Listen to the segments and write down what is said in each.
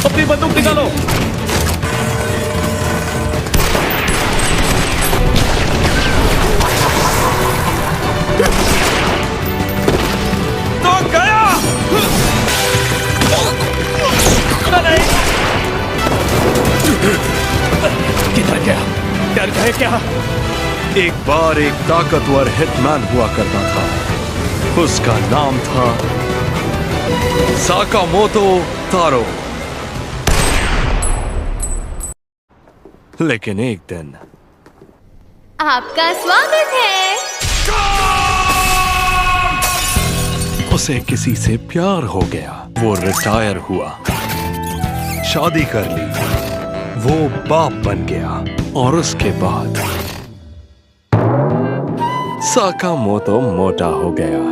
अपनी बंदूक निकालो। तो गया। नहीं। किधर गया? डर गए क्या? एक बार एक ताकतवर हिटमैन हुआ करता था। उसका नाम था साकामोतो तारो। लेकिन एक दिन आपका स्वागत है। उसे किसी से प्यार हो गया। वो रिटायर हुआ, शादी कर ली, वो बाप बन गया और उसके बाद साकामोतो मोटा हो गया।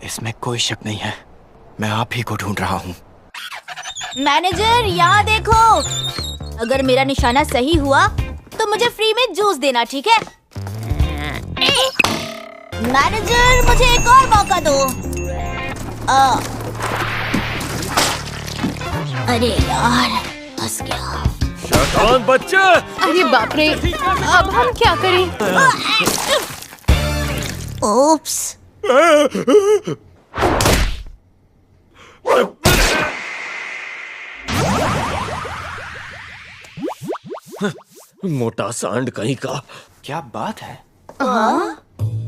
इसमें कोई शक नहीं है, मैं आप ही को ढूंढ रहा हूँ। मैनेजर यहाँ देखो, अगर मेरा निशाना सही हुआ तो मुझे फ्री में जूस देना, ठीक है? मैनेजर मुझे एक और मौका दो। अरे यार, फंस गया। शैतान बच्चे! अरे बाप रे, अब हम क्या करें? ओप्स। मोटा सांड कहीं का। क्या बात है?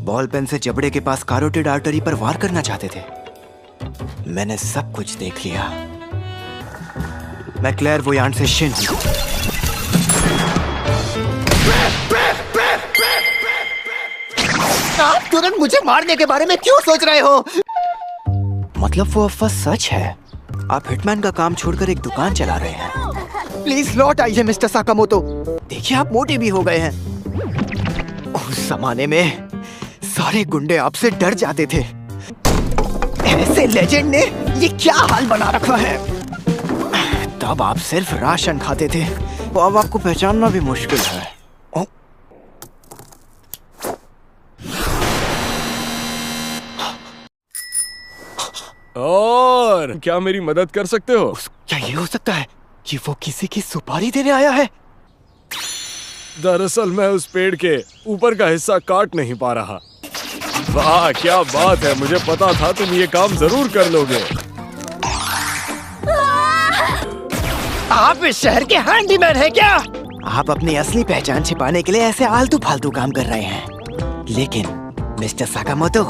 बॉल पेन से जबड़े के पास कैरोटिड आर्टरी पर वार करना चाहते थे। मैंने सब कुछ देख लिया। मैं क्लेयरवोयांट से शिन हूं। आप तुरंत मुझे मारने के बारे में क्यों सोच रहे हो? मतलब वो अफवाह सच है? आप हिटमैन का काम छोड़कर एक दुकान चला रहे हैं। प्लीज लौट आइए मिस्टर साकामोतो। देखिए आप मोटे भी हो गए हैं। उस जमाने में सारे गुंडे आपसे डर जाते थे। ऐसे लेजेंड ने ये क्या हाल बना रखा है? तब आप सिर्फ राशन खाते थे, तो अब आपको पहचानना भी मुश्किल है। और क्या मेरी मदद कर सकते हो? क्या ये हो सकता है कि वो किसी की सुपारी देने आया है? दरअसल मैं उस पेड़ के ऊपर का हिस्सा काट नहीं पा रहा। वाह क्या बात है, मुझे पता था तुम ये काम जरूर कर लोगे। आप इस शहर के हैंडीमैन हैं क्या? आप अपनी असली पहचान छिपाने के लिए ऐसे आलतू फालतू काम कर रहे हैं। लेकिन मिस्टर साकामोतो,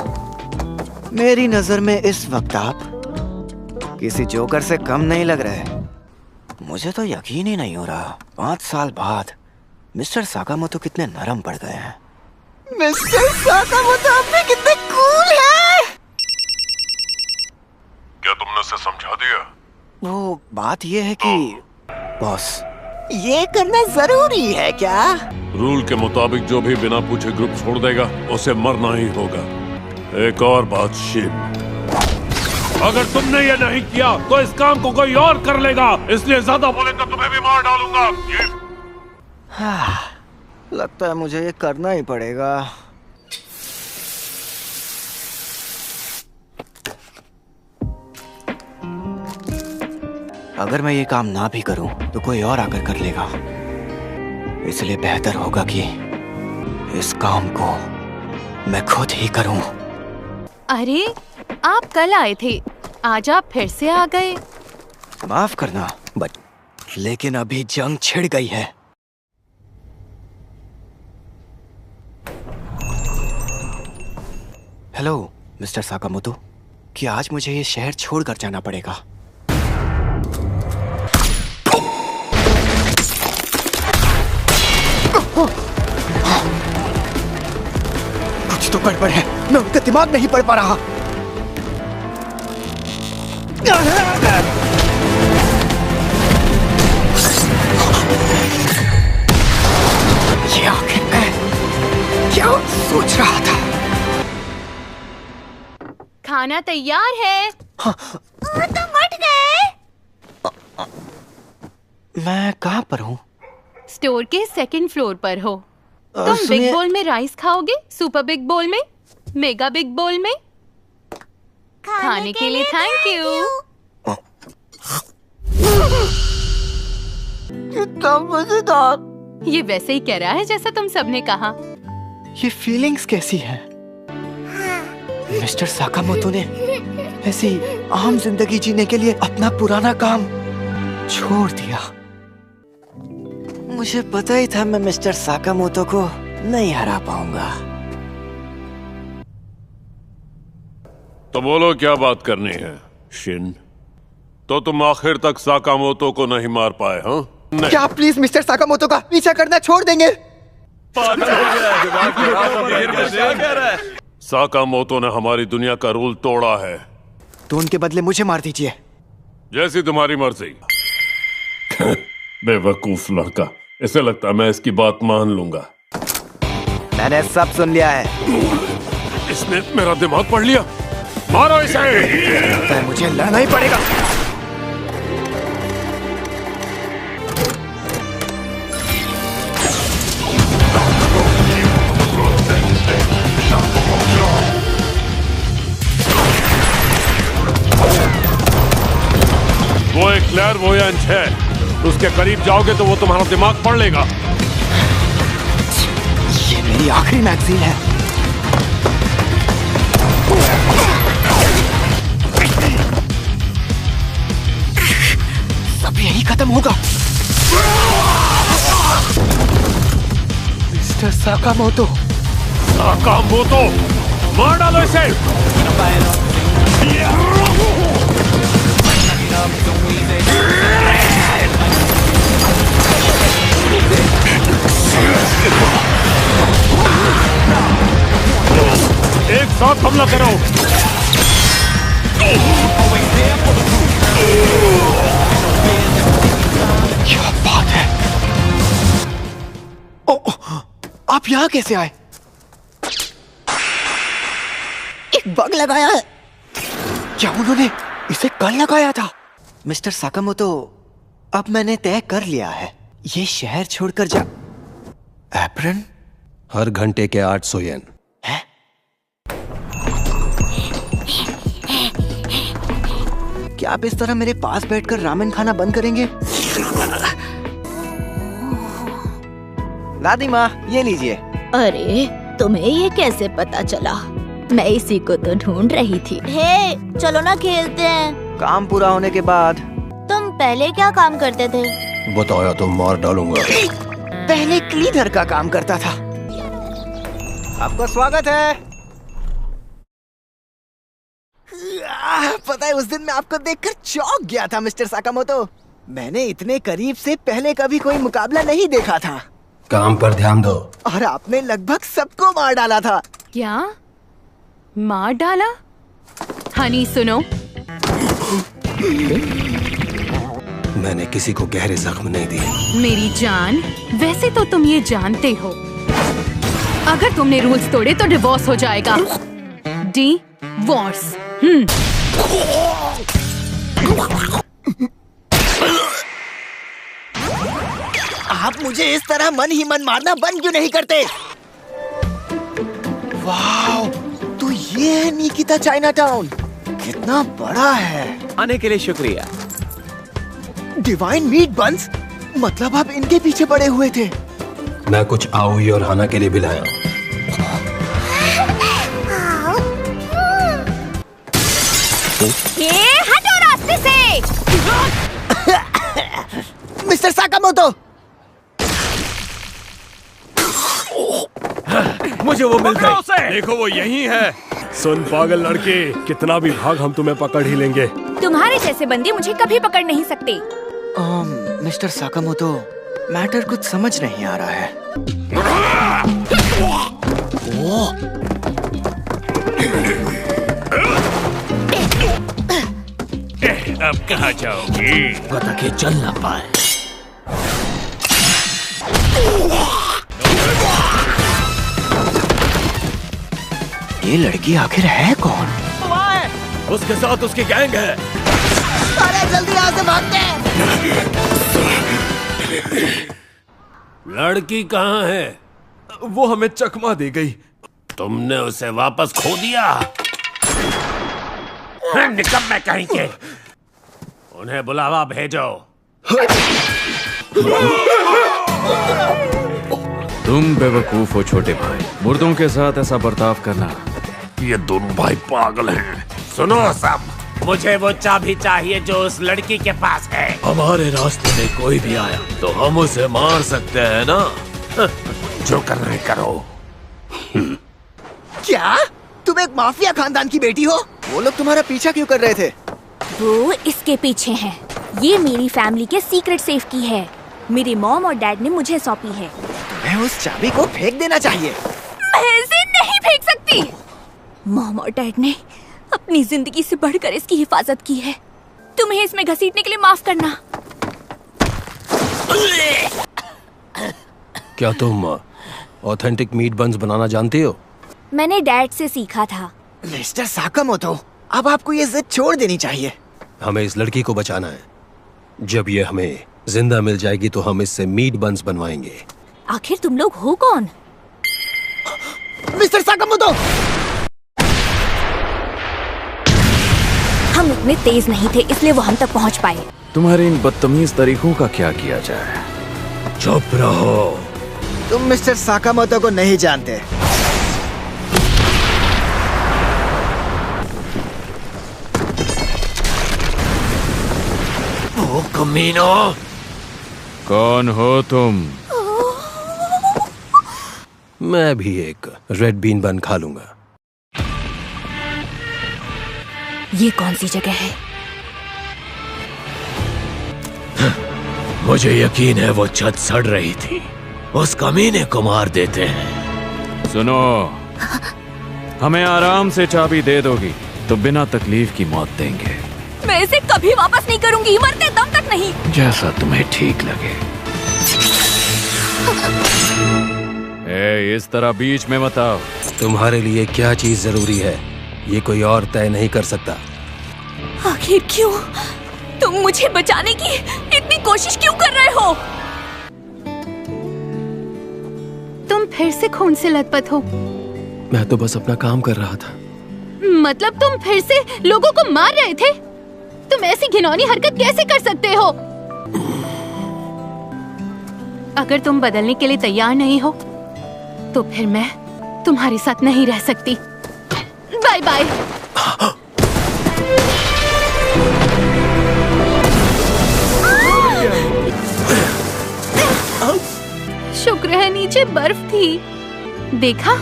मेरी नजर में इस वक्त आप किसी जोकर से कम नहीं लग रहे। मुझे तो यकीन ही नहीं हो रहा, 5 साल बाद मिस्टर साकामोतो कितने नरम पड़ गए हैं। मिस्टर साकामोतो आप भी कितने कूल हैं। क्या तुमने उसे समझा दिया? वो बात ये है कि बॉस, ये करना जरूरी है क्या? रूल के मुताबिक जो भी बिना पूछे ग्रुप छोड़ देगा उसे मरना ही होगा। एक और बात शिन, अगर तुमने ये नहीं किया तो इस काम को कोई और कर लेगा, इसलिए ज्यादा बोले तो तुम्हें भी मार डालूंगा। लगता है मुझे ये करना ही पड़ेगा। अगर मैं ये काम ना भी करूं तो कोई और आकर कर लेगा, इसलिए बेहतर होगा कि इस काम को मैं खुद ही करूं। अरे आप कल आए थे, आज आप फिर से आ गए। माफ करना बट लेकिन अभी जंग छिड़ गई है। हेलो मिस्टर साकामोतो, क्या आज मुझे ये शहर छोड़कर जाना पड़ेगा? कुछ तो गड़बड़ है, मैं उनका दिमाग नहीं पढ़ पा रहा। ये आखिर मैं क्या सोच रहा था? खाना तैयार है। तुम उठ गए? मैं कहाँ पर हूँ? स्टोर के 2nd फ्लोर पर हो। तुम सुनिए- बिग बोल में राइस खाओगे, सुपर बिग बोल में, मेगा बिग बोल में? खाने के लिए थैंक यू। कितना मजेदार। ये वैसे ही कह रहा है जैसा तुम सबने कहा। ये फीलिंग्स कैसी है? मिस्टर साकामोतो ने ऐसी आम जिंदगी जीने के लिए अपना पुराना काम छोड़ दिया। मुझे पता ही था मैं मिस्टर साकामोतो को नहीं हरा पाऊंगा। तो बोलो क्या बात करनी है शिन? तो तुम आखिर तक साकामोतो को नहीं मार पाए, हाँ? नहीं। क्या आप प्लीज मिस्टर साकामोतो का पीछा करना छोड़ देंगे? साकामोतो ने हमारी दुनिया का रूल तोड़ा है। तो उनके बदले मुझे मार दीजिए। जैसी तुम्हारी मर्जी। बेवकूफ लड़का, इसे लगता है मैं इसकी बात मान लूंगा। मैंने सब सुन लिया है। इसने मेरा दिमाग पढ़ लिया। मारो इसे। लगता है मुझे लड़ना ही पड़ेगा। वो एक क्लैरवोयंट है, उसके करीब जाओगे तो वो तुम्हारा दिमाग पढ़ लेगा। ये मेरी आखिरी मैगजीन है। सब यही खत्म होगा। मिस्टर साकामोतो। साकामोतो, मार डालो इसे। एक साथ हमला करो। क्या बात है? ओ, आप यहाँ कैसे आए? एक बग लगाया है। क्या उन्होंने इसे कल लगाया था? मिस्टर साकामोतो, अब मैंने तय कर लिया है, ये शहर छोड़कर जा। एप्रन? हर घंटे के 800 येन। है? क्या आप इस तरह मेरे पास बैठकर रामेन खाना बंद करेंगे? दादी माँ, ये लीजिए। अरे तुम्हें ये कैसे पता चला? मैं इसी को तो ढूंढ रही थी। हे, चलो ना खेलते हैं। काम पूरा होने के बाद। तुम पहले क्या काम करते थे? बताया तो मार डालूंगा। पहले क्लीनर का काम करता था। आपका स्वागत है। पता है, उस दिन मैं आपको देखकर चौंक गया था मिस्टर साकामोतो। मैंने इतने करीब से पहले कभी कोई मुकाबला नहीं देखा था। काम पर ध्यान दो। और आपने लगभग सबको मार डाला था। क्या मार डाला? हनी सुनो, मैंने किसी को गहरे जख्म नहीं दिए। मेरी जान, वैसे तो तुम ये जानते हो, अगर तुमने रूल्स तोड़े तो डिवोर्स हो जाएगा। डिवोर्स। आप मुझे इस तरह मन ही मन मारना बंद क्यों नहीं करते? वाह, तो ये है निकिता चाइना टाउन। कितना बड़ा है। आने के लिए शुक्रिया। डिवाइन मीट बंस, मतलब आप इनके पीछे पड़े हुए थे? मैं कुछ आओई और हाना के लिए भी लाया हूं। ये हटो रास्ते से। मिस्टर साकामोतो, मुझे वो मिल गई। देखो वो यही है। सुन पागल लड़के, कितना भी भाग हम तुम्हें पकड़ ही लेंगे। तुम्हारे जैसे बंदे मुझे कभी पकड़ नहीं सकते। मिस्टर साकामोतो, मैटर कुछ समझ नहीं आ रहा है। अब कहाँ जाओगी? बता के चल ना पाए। ये लड़की आखिर है कौन? उसके साथ उसकी गैंग है। अरे जल्दी यहाँ से भागते हैं। लड़की कहाँ है? वो हमें चकमा दे गई। तुमने उसे वापस खो दिया। निकम्मे कहीं के। उन्हें बुलावा भेजो। तुम बेवकूफ हो छोटे भाई, मुर्दों के साथ ऐसा बर्ताव करना। ये दोनों भाई पागल हैं। सुनो सब, मुझे वो चाबी चाहिए जो उस लड़की के पास है। हमारे रास्ते में कोई भी आया तो हम उसे मार सकते हैं ना। जो करना है करो। क्या तुम एक माफिया खानदान की बेटी हो? वो लोग तुम्हारा पीछा क्यों कर रहे थे? वो इसके पीछे हैं। ये मेरी फैमिली के सीक्रेट सेफ की है। मेरे मॉम और डैड ने मुझे सौंपी है। तुम्हें उस चाबी को फेंक देना चाहिए। मैं इसे नहीं फेंक सकती। मॉम और डैड ने अपनी जिंदगी से बढ़कर इसकी हिफाजत की है। तुम्हें इसमें घसीटने के लिए माफ करना। क्या तुम ऑथेंटिक मीट बन्स बनाना जानती हो? मैंने डैड से सीखा था। मिस्टर साकामोतो, अब आपको ये जिद छोड़ देनी चाहिए। हमें इस लड़की को बचाना है। जब ये हमें जिंदा मिल जाएगी तो हम इससे मीट बन्स बनवाएंगे। आखिर तुम लोग हो कौन? मिस्टर साकामोतो! हम इतने तेज नहीं थे इसलिए वो हम तक पहुंच पाए। तुम्हारे इन बदतमीज तरीकों का क्या किया जाए? चुप रहो। तुम मिस्टर साकामोतो को नहीं जानते। ओ कमीनो! कौन हो तुम? मैं भी एक रेड बीन बन खा लूंगा। ये कौन सी जगह है? मुझे यकीन है वो छत सड़ रही थी। उस कमीने को मार देते हैं। सुनो, हमें आराम से चाबी दे दोगी तो बिना तकलीफ की मौत देंगे। मैं इसे कभी वापस नहीं करूंगी, मरते दम तक नहीं। जैसा तुम्हें ठीक लगे। इस तरह बीच में मत आओ। तुम्हारे लिए क्या चीज जरूरी है ये कोई और तय नहीं कर सकता। आखिर क्यों? तुम मुझे बचाने की इतनी कोशिश क्यों कर रहे हो? तुम फिर से खून से लथपथ हो। मैं तो बस अपना काम कर रहा था। मतलब तुम फिर से लोगों को मार रहे थे? तुम ऐसी घिनौनी हरकत कैसे कर सकते हो? अगर तुम बदलने के लिए तैयार नहीं हो तो फिर मैं तुम्हारे साथ नहीं रह सकती। Bye bye. शुक्र है नीचे बर्फ थी। देखा?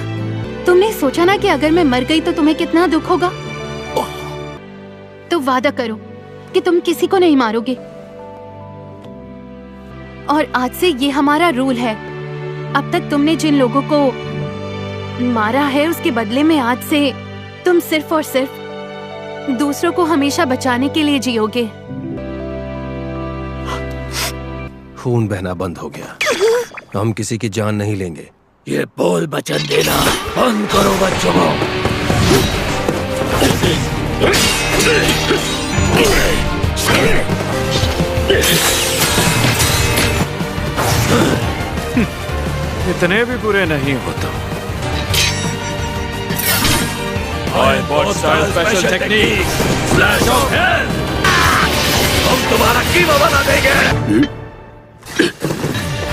तुमने सोचा ना कि अगर मैं मर गई तो तुम्हें कितना दुख होगा? तो वादा करो कि तुम किसी को नहीं मारोगे। और आज से ये हमारा रूल है। अब तक तुमने जिन लोगों को मारा है उसके बदले में आज से तुम सिर्फ और सिर्फ दूसरों को हमेशा बचाने के लिए जियोगे। खून बहना बंद हो गया। हम किसी की जान नहीं लेंगे। ये बोल वचन देना बंद करो बच्चों। इतने भी बुरे नहीं हो तुम। Special technique flash of hell. हम तुम्हारा कीमा बना देंगे।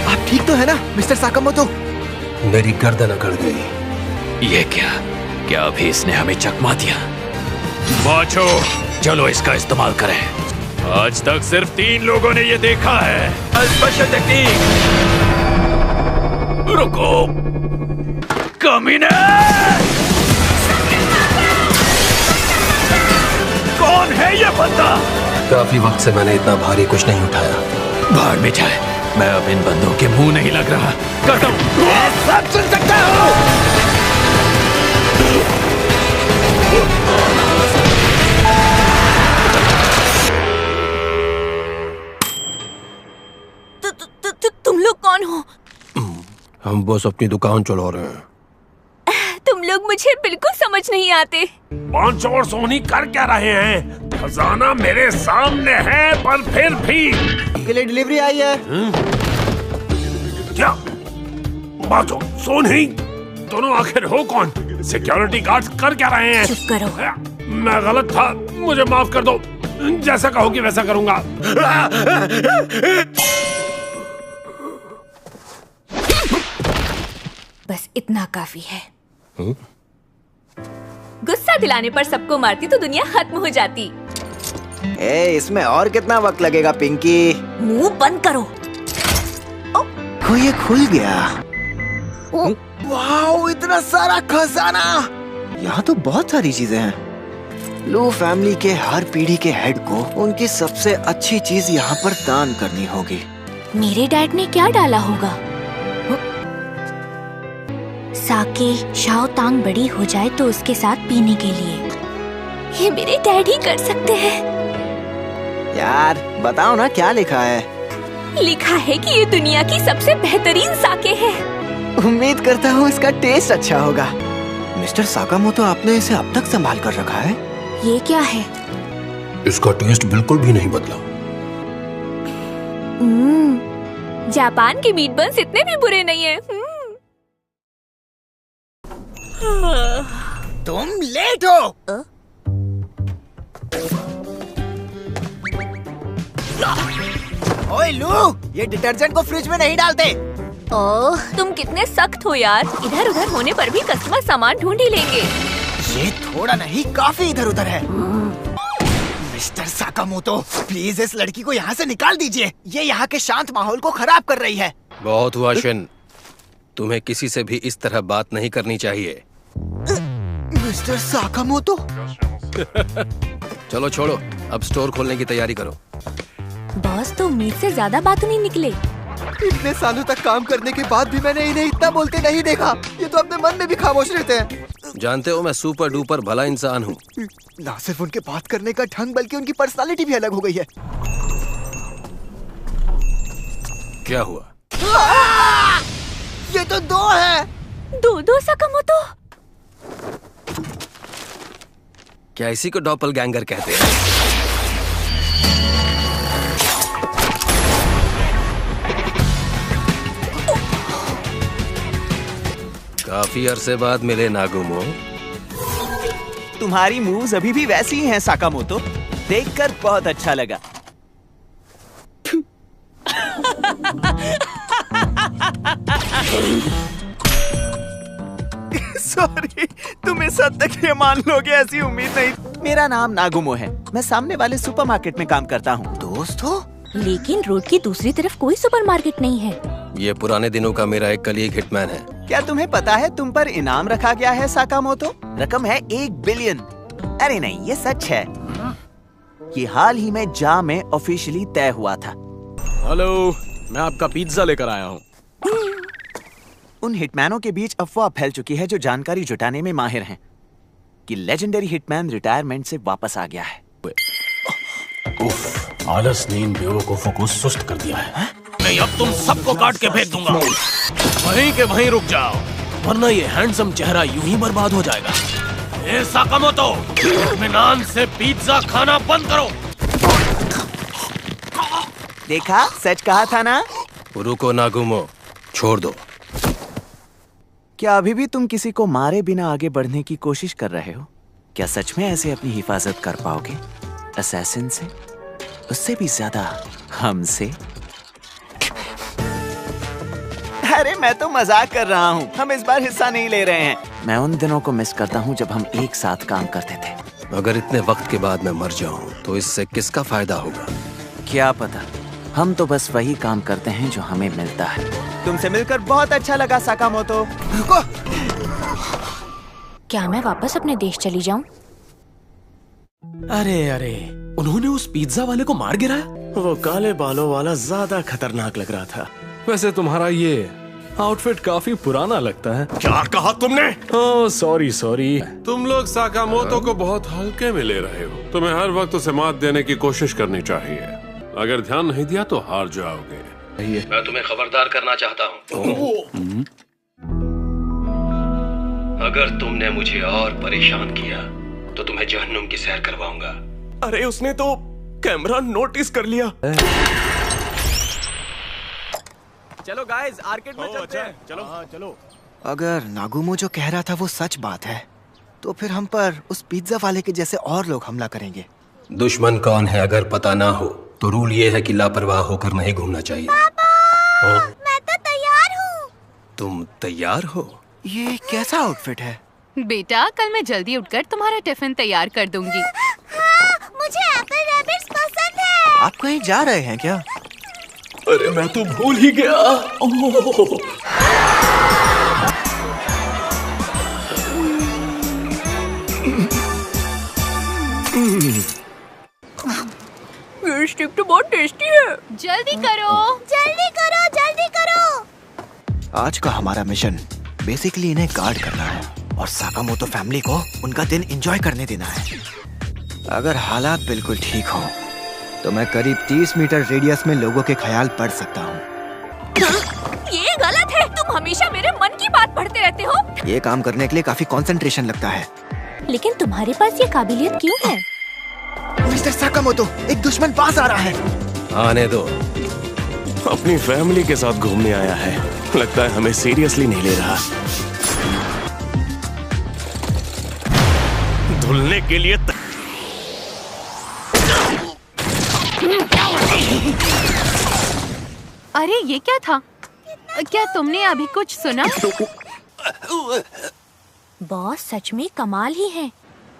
आप ठीक तो है ना मिस्टर साकामोतो? मेरी गर्दन अकड़ गई। ये क्या अभी इसने हमें चकमा दिया? बाचो, चलो इसका इस्तेमाल करें। आज तक सिर्फ 3 लोगों ने ये देखा है। Special technique. रुको कमीने! कौन है ये बंदा? काफी वक्त से मैंने इतना भारी कुछ नहीं उठाया। भाड़ में जाए, मैं अब इन बंदों के मुंह नहीं लग रहा। करता हूँ। सब सुन सकता हूँ। तुम लोग कौन हो? हम बस अपनी दुकान चला रहे हैं। तुम लोग मुझे बिल्कुल समझ नहीं आते। 5 और सोनी कर क्या रहे हैं? खजाना मेरे सामने है पर फिर भी। के लिए डिलीवरी आई है। क्या बाचो, सोनी, दोनों आखिर हो कौन? सिक्योरिटी गार्ड्स कर क्या रहे हैं? चुप करो। मैं गलत था, मुझे माफ कर दो, जैसा कहोगी वैसा करूंगा। बस इतना काफी है। गुस्सा दिलाने पर सबको मारती तो दुनिया खत्म हो जाती। इसमें और कितना वक्त लगेगा पिंकी? मुंह बंद करो। ये खुल गया। वाह, इतना सारा खजाना! यहाँ तो बहुत सारी चीजें हैं। लू फैमिली के हर पीढ़ी के हेड को उनकी सबसे अच्छी चीज यहाँ पर दान करनी होगी। मेरे डैड ने क्या डाला होगा? साके शाओ तांग बड़ी हो जाए तो उसके साथ पीने के लिए। ये मेरे डैड ही कर सकते हैं। यार बताओ ना, क्या लिखा है? लिखा है कि ये दुनिया की सबसे बेहतरीन साके है। उम्मीद करता हूँ इसका टेस्ट अच्छा होगा। मिस्टर साकामोतो, आपने इसे अब तक संभाल कर रखा है? ये क्या है? इसका टेस्ट बिल्कुल भी नहीं बदला। जापान के मीट बन्स इतने भी बुरे नहीं है। तुम लेट हो। ओए लू, ये डिटर्जेंट को फ्रिज में नहीं डालते। ओह, तुम कितने सख्त हो यार। इधर उधर होने पर भी कस्टमर सामान ढूंढ ही लेंगे। ये थोड़ा नहीं, काफी इधर उधर है। मिस्टर साकामोतो, प्लीज इस लड़की को यहाँ से निकाल दीजिए। ये यहाँ के शांत माहौल को खराब कर रही है। बहुत हुआ शिन, तुम्हें किसी से भी इस तरह बात नहीं करनी चाहिए। मिस्टर साकामोतो। चलो छोड़ो, अब स्टोर खोलने की तैयारी करो। बॉस तो उम्मीद से ज्यादा बात नहीं निकले। इतने सालों तक काम करने के बाद भी मैंने इन्हें इतना बोलते नहीं देखा। ये तो अपने मन में भी खामोश रहते हैं। जानते हो, मैं सुपर डुपर भला इंसान हूँ। ना सिर्फ उनके बात करने का ढंग, बल्कि उनकी पर्सनालिटी भी अलग हो गई है। क्या हुआ? ये तो दो है। दो साकामोतो। क्या इसी को डॉपलगैंगर कहते हैं? काफी अरसे बाद मिले नागुमो। तुम्हारी मूव्स अभी भी वैसी ही हैं साकामोतो। देखकर बहुत अच्छा लगा। सॉरी, तुम इस हद तक ये मान लोगे ऐसी उम्मीद नहीं। मेरा नाम नागुमो है। मैं सामने वाले सुपरमार्केट में काम करता हूँ। दोस्त हो? लेकिन रोड की दूसरी तरफ कोई सुपरमार्केट नहीं है। ये पुराने दिनों का मेरा एक कलीग हिटमैन है। क्या तुम्हें पता है तुम पर इनाम रखा गया है साकामोतो? रकम है 1 बिलियन। अरे नहीं, ये सच है। ये हाल ही में जा में ऑफिशियली तय हुआ था। हेलो, मैं आपका पिज्जा लेकर आया हूँ। उन हिटमैनों के बीच अफवाह फैल चुकी है जो जानकारी जुटाने में माहिर हैं कि लेजेंडरी हिटमैन रिटायरमेंट से वापस आ गया है। आलस ने इन बेवकूफों को सुस्त कर दिया है। नहीं, अब तुम सबको काट के फेंक दूंगा। वहीं के वहीं रुक जाओ, वरना ये हैंडसम चेहरा यूं ही बर्बाद हो जाएगा। ए साकामोतो, इत्मीनान से पिज्जा खाना बंद करो। देखा, सच कहा था ना? रुको नागुमो, छोड़ दो। क्या अभी भी तुम किसी को मारे बिना आगे बढ़ने की कोशिश कर रहे हो? क्या सच में ऐसे अपनी हिफाजत कर पाओगे असैसिन से? उससे भी ज्यादा हमसे? अरे मैं तो मजाक कर रहा हूँ। हम इस बार हिस्सा नहीं ले रहे हैं। मैं उन दिनों को मिस करता हूँ जब हम एक साथ काम करते थे। अगर इतने वक्त के बाद मैं मर जाऊं तो इससे किसका फायदा होगा? क्या पता, हम तो बस वही काम करते हैं जो हमें मिलता है। तुमसे मिलकर बहुत अच्छा लगा साकामोतो। रुको। क्या मैं वापस अपने देश चली जाऊं? अरे, उन्होंने उस पिज्जा वाले को मार गिराया। वो काले बालों वाला ज्यादा खतरनाक लग रहा था। वैसे तुम्हारा ये आउटफिट काफी पुराना लगता है। क्या कहा तुमने? Oh sorry. तुम लोग साकामोतो को बहुत हल्के में ले रहे हो। तुम्हें हर वक्त उसे मात देने की कोशिश करनी चाहिए। अगर ध्यान नहीं दिया तो हार जाओगे। मैं तुम्हें खबरदार करना चाहता हूँ। अगर तुमने मुझे और परेशान किया तो तुम्हें जहन्नुम की सैर करवाऊंगा। अरे उसने तो कैमरा नोटिस कर लिया। चलो गाइस, आर्केड में चलते हैं। चलो। अगर नागुमो जो कह रहा था वो सच बात है, तो फिर हम पर उस पिज्जा वाले के जैसे और लोग हमला करेंगे। दुश्मन कौन है अगर पता ना हो तो रूल ये है कि लापरवाह होकर नहीं घूमना चाहिए। पापा, मैं तो तैयार हूँ। तुम तैयार हो? ये कैसा आउटफिट है? बेटा, कल मैं जल्दी उठकर तुम्हारा टिफिन तैयार कर दूंगी। हाँ, मुझे एप्पल रैबिट्स पसंद है। आप कहीं जा रहे हैं क्या? अरे मैं तो भूल ही गया। ओह। ये स्टिक तो बहुत टेस्टी है। जल्दी करो, जल्दी करो, जल्दी करो। आज का हमारा मिशन बेसिकली इन्हें गार्ड करना है और साकामोतो फैमिली को उनका दिन एंजॉय करने देना है। अगर हालात बिल्कुल ठीक हो तो मैं करीब 30 मीटर रेडियस में लोगों के ख्याल पढ़ सकता हूँ। ये गलत है। तुम हमेशा मेरे मन की बात पढ़ते रहते हो। ये काम करने के लिए काफी कंसंट्रेशन लगता है। लेकिन तुम्हारे पास ये काबिलियत क्यों है? मिस्टर साकामोतो, एक दुश्मन पास आ रहा है। आने दो। अपनी फैमिली के साथ घूमने आया है। लगता है हमें सीरियसली नहीं ले रहा। धुलने के लिए अरे ये क्या था? क्या तुमने अभी कुछ सुना? बॉस सच में कमाल ही है।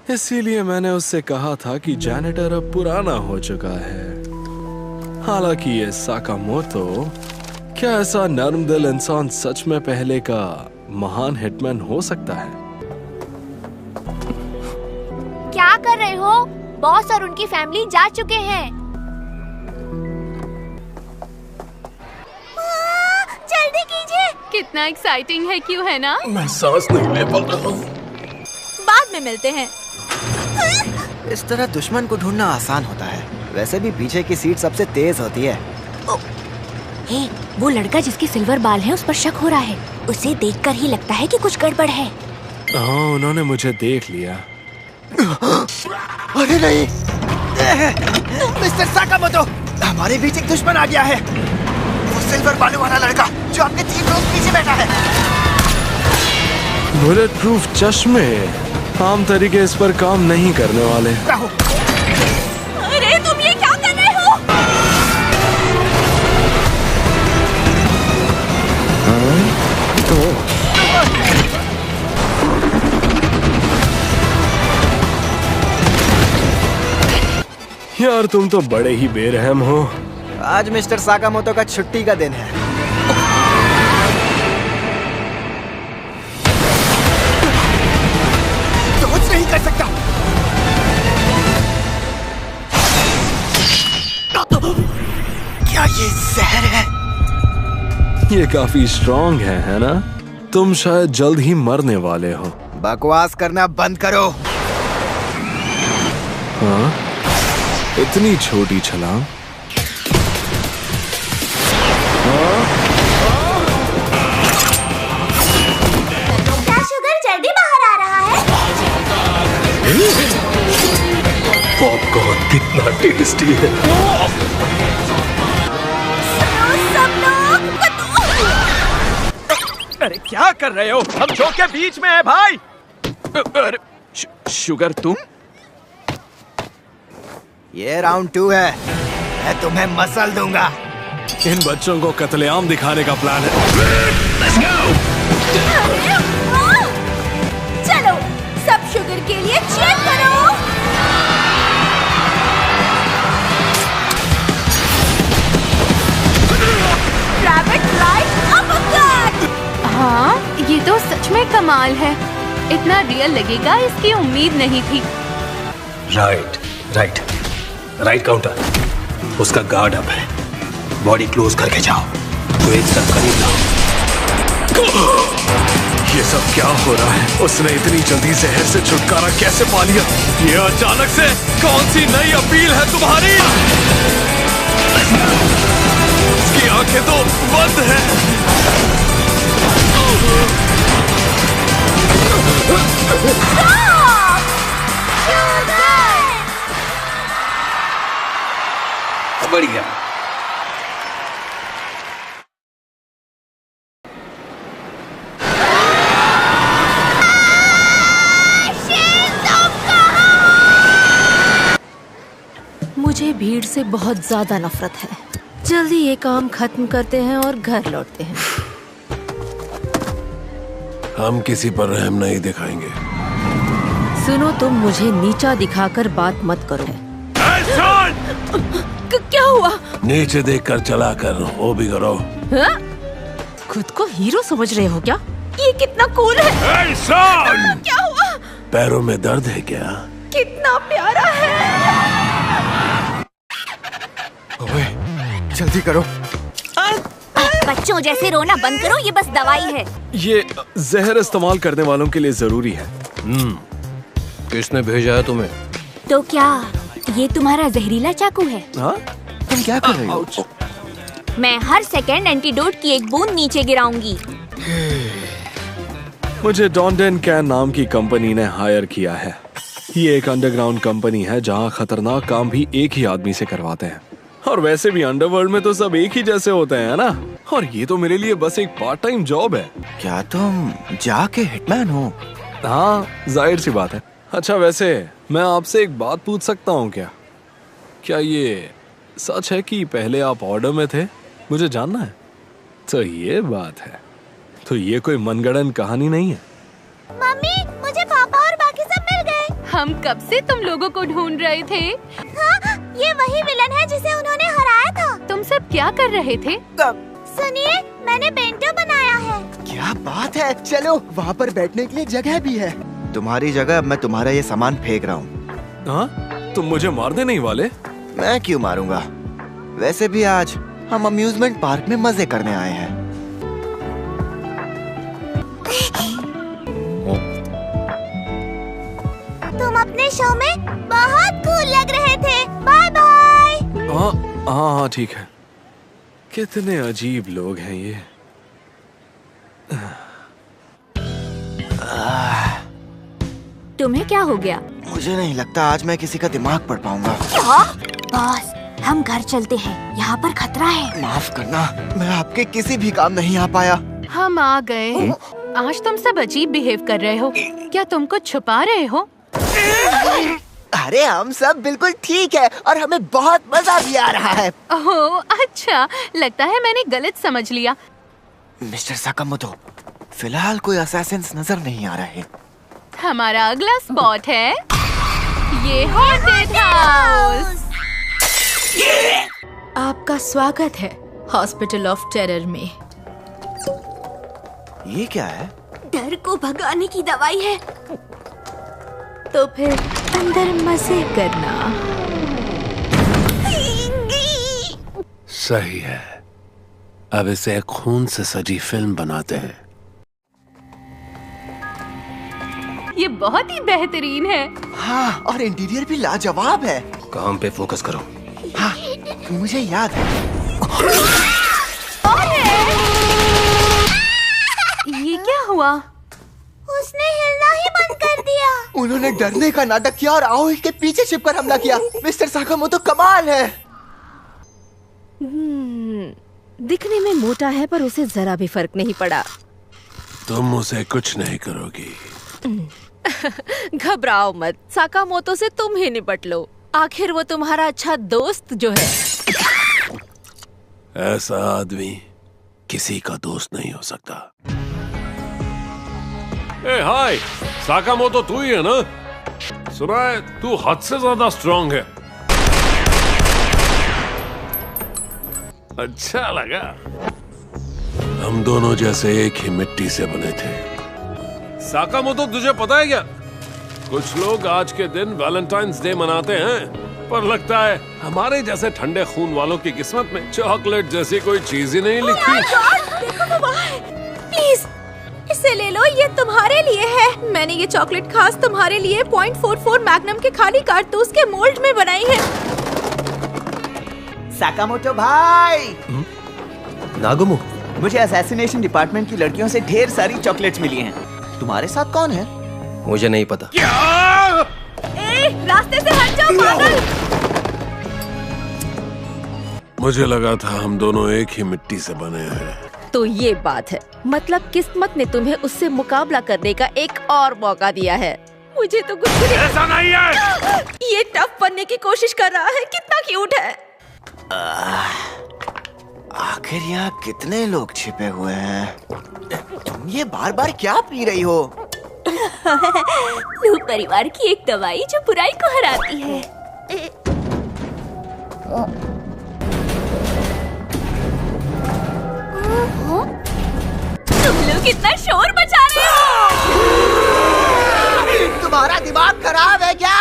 इसीलिए मैंने उससे कहा था कि जैनेटर अब पुराना हो चुका है। हालांकि ये साकामोतो, क्या ऐसा नर्म दिल इंसान सच में पहले का महान हिटमैन हो सकता है? क्या कर रहे हो? बॉस और उनकी फैमिली जा चुके हैं। जल्दी कीजिए। कितना एक्साइटिंग है, क्यों है ना? मैं सांस नहीं ले पा रहा हूँ। बाद में मिलते हैं। इस तरह दुश्मन को ढूंढना आसान होता है। वैसे भी पीछे की सीट सबसे तेज होती है। हे, वो लड़का जिसके सिल्वर बाल हैं, उस पर शक हो रहा है। उसे देखकर ही लगता है कि कुछ गड़बड़ है। हाँ, उन्होंने मुझे देख लिया। अरे नहीं, मिस्टर साकामोतो, हमारे बीच एक दुश्मन आ गया है। वो सिल्वर बालों वाला लड़का जो आपके 3 रोज पीछे बैठा है। बुलेट प्रूफ चश्मे आम तरीके इस पर काम नहीं करने वाले। अरे तुम ये क्या कर रहे हो? यार तुम तो बड़े ही बेरहम हो। आज मिस्टर साकामोतो का छुट्टी का दिन है। डॉज नहीं कर सकता। क्या ये जहर है? ये काफी स्ट्रॉन्ग है ना? तुम शायद जल्द ही मरने वाले हो। बकवास करना बंद करो। हाँ? इतनी छोटी छलांग? क्या शुगर जल्दी बाहर आ रहा है? पॉपकॉर्न कितना टेस्टी है। सब लोग अरे क्या कर रहे हो? हम शो के बीच में है भाई। अरे शुगर तुम? ये राउंड 2 है। मैं तुम्हें मसल दूंगा। इन बच्चों को कत्लेआम दिखाने का प्लान है। चलो, सब शुगर के लिए चीयर करो। Rabbit right uppercut. हाँ, ये तो सच में कमाल है। इतना रियल लगेगा, इसकी उम्मीद नहीं थी। Right right right counter. उसका गार्ड अप है। बॉडी क्लोज करके जाओ। तो एक सब करीब लाओ। ये सब क्या हो रहा है? उसने इतनी जल्दी जहर से छुटकारा कैसे पा लिया? ये अचानक से कौन सी नई अपील है तुम्हारी? उसकी आंखें तो बंद हैं। बढ़िया। शिट! मुझे भीड़ से बहुत ज्यादा नफरत है। जल्दी ये काम खत्म करते हैं और घर लौटते हैं। हम किसी पर रहम नहीं दिखाएंगे। सुनो, तुम मुझे नीचा दिखाकर बात मत करो। क्या हुआ? नीचे देखकर चला कर वो भी करो। हाँ? खुद को हीरो समझ रहे हो क्या? ये कितना कूल है। क्या हुआ? पैरों में दर्द है क्या? कितना प्यारा है। ओए, जल्दी करो। बच्चों जैसे रोना बंद करो, ये बस दवाई है। ये जहर इस्तेमाल करने वालों के लिए जरूरी है। किसने भेजा है तुम्हें? तो क्या ये तुम्हारा जहरीला चाकू है? हाँ? तुम क्या कर रही हो? मैं हर सेकंड एंटीडोट की एक बूंद नीचे गिराऊंगी। मुझे डॉन्डेन कैन नाम की कंपनी ने हायर किया है। ये एक अंडरग्राउंड कंपनी है जहाँ खतरनाक काम भी एक ही आदमी से करवाते हैं। और वैसे भी अंडरवर्ल्ड में तो सब एक ही जैसे होते हैं ना। और ये तो मेरे लिए बस एक पार्ट टाइम जॉब है। क्या तुम जाके हिटमैन हो? हाँ, जाहिर सी बात है। अच्छा, वैसे मैं आपसे एक बात पूछ सकता हूँ क्या? क्या ये सच है कि पहले आप ऑर्डर में थे? मुझे जानना है। तो ये बात है। तो ये कोई मनगढ़ंत कहानी नहीं है। मम्मी, मुझे पापा और बाकी सब मिल गए। हम कब से तुम लोगों को ढूंढ रहे थे। हाँ, ये वही विलन है जिसे उन्होंने हराया था। तुम सब क्या कर रहे थे? सुनिए, मैंने बेंटो बनाया है। क्या बात है, चलो वहाँ पर बैठने के लिए जगह भी है। तुम्हारी जगह मैं तुम्हारा ये सामान फेंक रहा हूँ। हाँ? तुम मुझे मारने नहीं वाले? मैं क्यों मारूंगा? वैसे भी आज हम अम्यूजमेंट पार्क में मजे करने आए हैं। तुम अपने शो में बहुत कूल लग रहे थे। Bye bye. हाँ हाँ हाँ, ठीक है। कितने अजीब लोग हैं ये। तुम्हें क्या हो गया? मुझे नहीं लगता आज मैं किसी का दिमाग पढ़ पाऊंगा। बॉस, हम घर चलते हैं, यहाँ पर खतरा है। माफ करना, मैं आपके किसी भी काम नहीं आ पाया। हम आ गए। आज तुम सब अजीब बिहेव कर रहे हो। क्या तुम कुछ छुपा रहे हो? अरे हम सब बिल्कुल ठीक है और हमें बहुत मजा भी आ रहा है। ओह अच्छा, लगता है मैंने गलत समझ लिया। मिस्टर साकामोतो, फिलहाल कोई असैसिन्स नजर नहीं आ रहे। हमारा अगला स्पॉट है ये हॉन्टेड हाउस। आपका स्वागत है हॉस्पिटल ऑफ टेरर में। ये क्या है? डर को भगाने की दवाई है। तो फिर अंदर मजे करना। सही है। अब इसे खून से सजी फिल्म बनाते हैं। ये बहुत ही बेहतरीन है। हाँ, और इंटीरियर भी लाजवाब है। काम पे फोकस करो। हाँ, मुझे याद है। ये क्या हुआ? उसने हिलना ही बंद कर दिया। उन्होंने डरने का नाटक किया और आओ के पीछे छिपकर हमला किया। मिस्टर साकामोतो कमाल है। दिखने में मोटा है पर उसे जरा भी फर्क नहीं पड़ा। तुम उसे कुछ नहीं करोगी। घबराओ मत, साकामोतो से तुम ही निपट लो। आखिर वो तुम्हारा अच्छा दोस्त जो है। ऐसा आदमी किसी का दोस्त नहीं हो सकता। ए हाय, साकामोतो तू ही है ना? सुना है तू हद से ज्यादा स्ट्रांग है। अच्छा लगा। हम दोनों जैसे एक ही मिट्टी से बने थे। साकामोतो, तुझे पता है क्या, कुछ लोग आज के दिन वैलेंटाइंस डे मनाते हैं, पर लगता है हमारे जैसे ठंडे खून वालों की किस्मत में चॉकलेट जैसी कोई चीज ही नहीं लिखी। देखो वो वहाँ है। प्लीज इसे ले लो, ये तुम्हारे लिए है। मैंने ये चॉकलेट खास तुम्हारे लिए .44 मैग्नम के खाली कारतूस के मोल्ड में बनाई है। साकामोतो भाई। नागुमो, मुझे असैसिनेशन डिपार्टमेंट की लड़कियों से ढेर सारी चॉकलेट्स मिली हैं। तुम्हारे साथ कौन है? मुझे नहीं पता। रास्ते से हट जाओ पागल। मुझे लगा था हम दोनों एक ही मिट्टी से बने हैं। तो ये बात है, मतलब किस्मत ने तुम्हें उससे मुकाबला करने का एक और मौका दिया है। मुझे तो कुछ ऐसा नहीं है। ये टफ बनने की कोशिश कर रहा है। कितना क्यूट है। आखिर यहाँ कितने लोग छिपे हुए हैं? तुम ये बार बार क्या पी रही हो? लू परिवार की एक दवाई जो बुराई को हराती है। तुम लोग इतना शोर मचा रहे हो। तुम्हारा दिमाग खराब है क्या?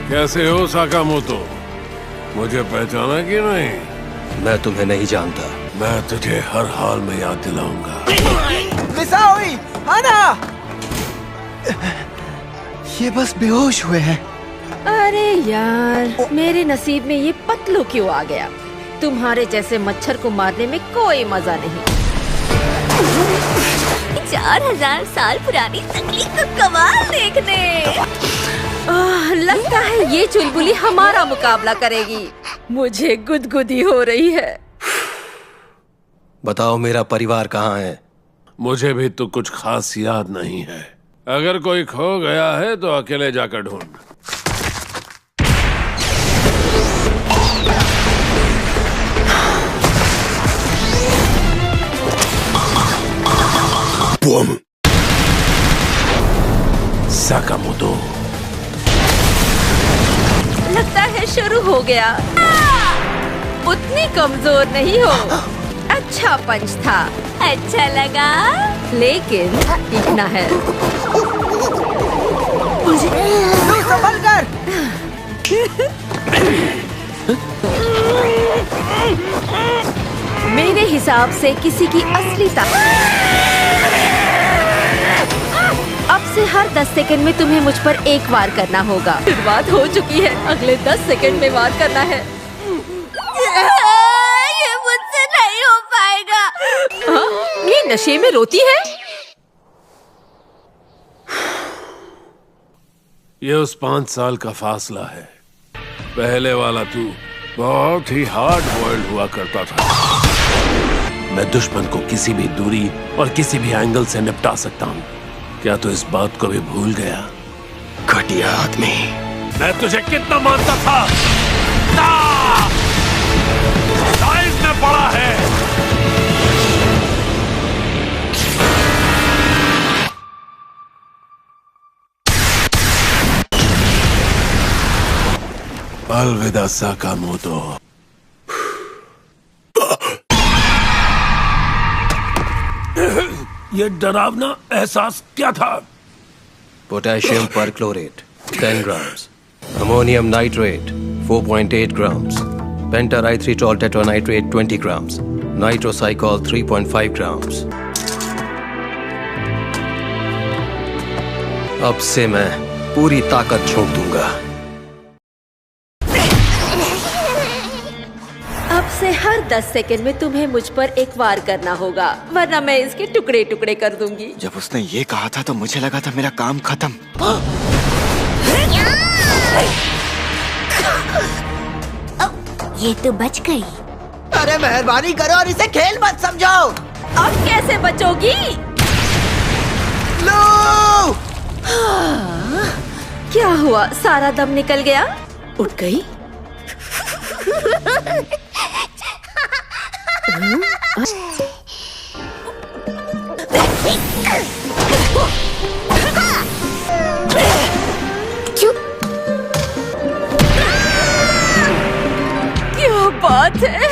कैसे हो साकामोतो? मुझे पहचाना कि नहीं? मैं तुम्हें नहीं जानता। मैं तुझे हर हाल में याद दिलाऊंगा। मिसाओई, आना! ये बस बेहोश हुए हैं। अरे यार, मेरे नसीब में ये पतलू क्यों आ गया? तुम्हारे जैसे मच्छर को मारने में कोई मजा नहीं। 4000 साल पुरानी तकलीफ का कमाल देखने। लगता है ये चुलबुली हमारा मुकाबला करेगी। मुझे गुदगुदी हो रही है। बताओ मेरा परिवार कहाँ है? मुझे भी तो कुछ खास याद नहीं है। अगर कोई खो गया है तो अकेले जाकर ढूंढ। साकामोतो, लगता है शुरू हो गया। उतनी कमजोर नहीं हो। अच्छा पंच था। अच्छा लगा, लेकिन इतना है। संभल कर। मेरे हिसाब से किसी की असली अब से हर 10 सेकंड में तुम्हें मुझ पर एक वार करना होगा। शुरुआत हो चुकी है। अगले 10 सेकंड में वार करना है। ये मुझसे नहीं हो पाएगा। ये नशे में रोती है। ये उस 5 साल का फासला है। पहले वाला तू बहुत ही हार्ड बॉइल्ड हुआ करता था। मैं दुश्मन को किसी भी दूरी और किसी भी एंगल से निपटा सकता हूँ। क्या तू इस बात को भी भूल गया? घटिया आदमी। मैं तुझे कितना मानता था। साइज में बड़ा है। अलविदा साकामोतो। ये डरावना एहसास क्या था? Potassium perchlorate 10 grams, ammonium nitrate 4.8 grams, पेंटाराइथ्रिटॉल टेट्रानाइट्रेट 20 grams, नाइट्रोसाइकॉल 3.5 grams। अब से मैं पूरी ताकत झोंक दूंगा। अब से हर 10 सेकंड में तुम्हें मुझ पर एक वार करना होगा, वरना मैं इसके टुकड़े टुकड़े कर दूंगी। जब उसने ये कहा था तो मुझे लगा था मेरा काम खत्म। ये तो बच गई। अरे मेहरबानी करो और इसे खेल मत समझो। अब कैसे बचोगी? लो! क्या हुआ? सारा दम निकल गया? उठ गई? क्या बात है?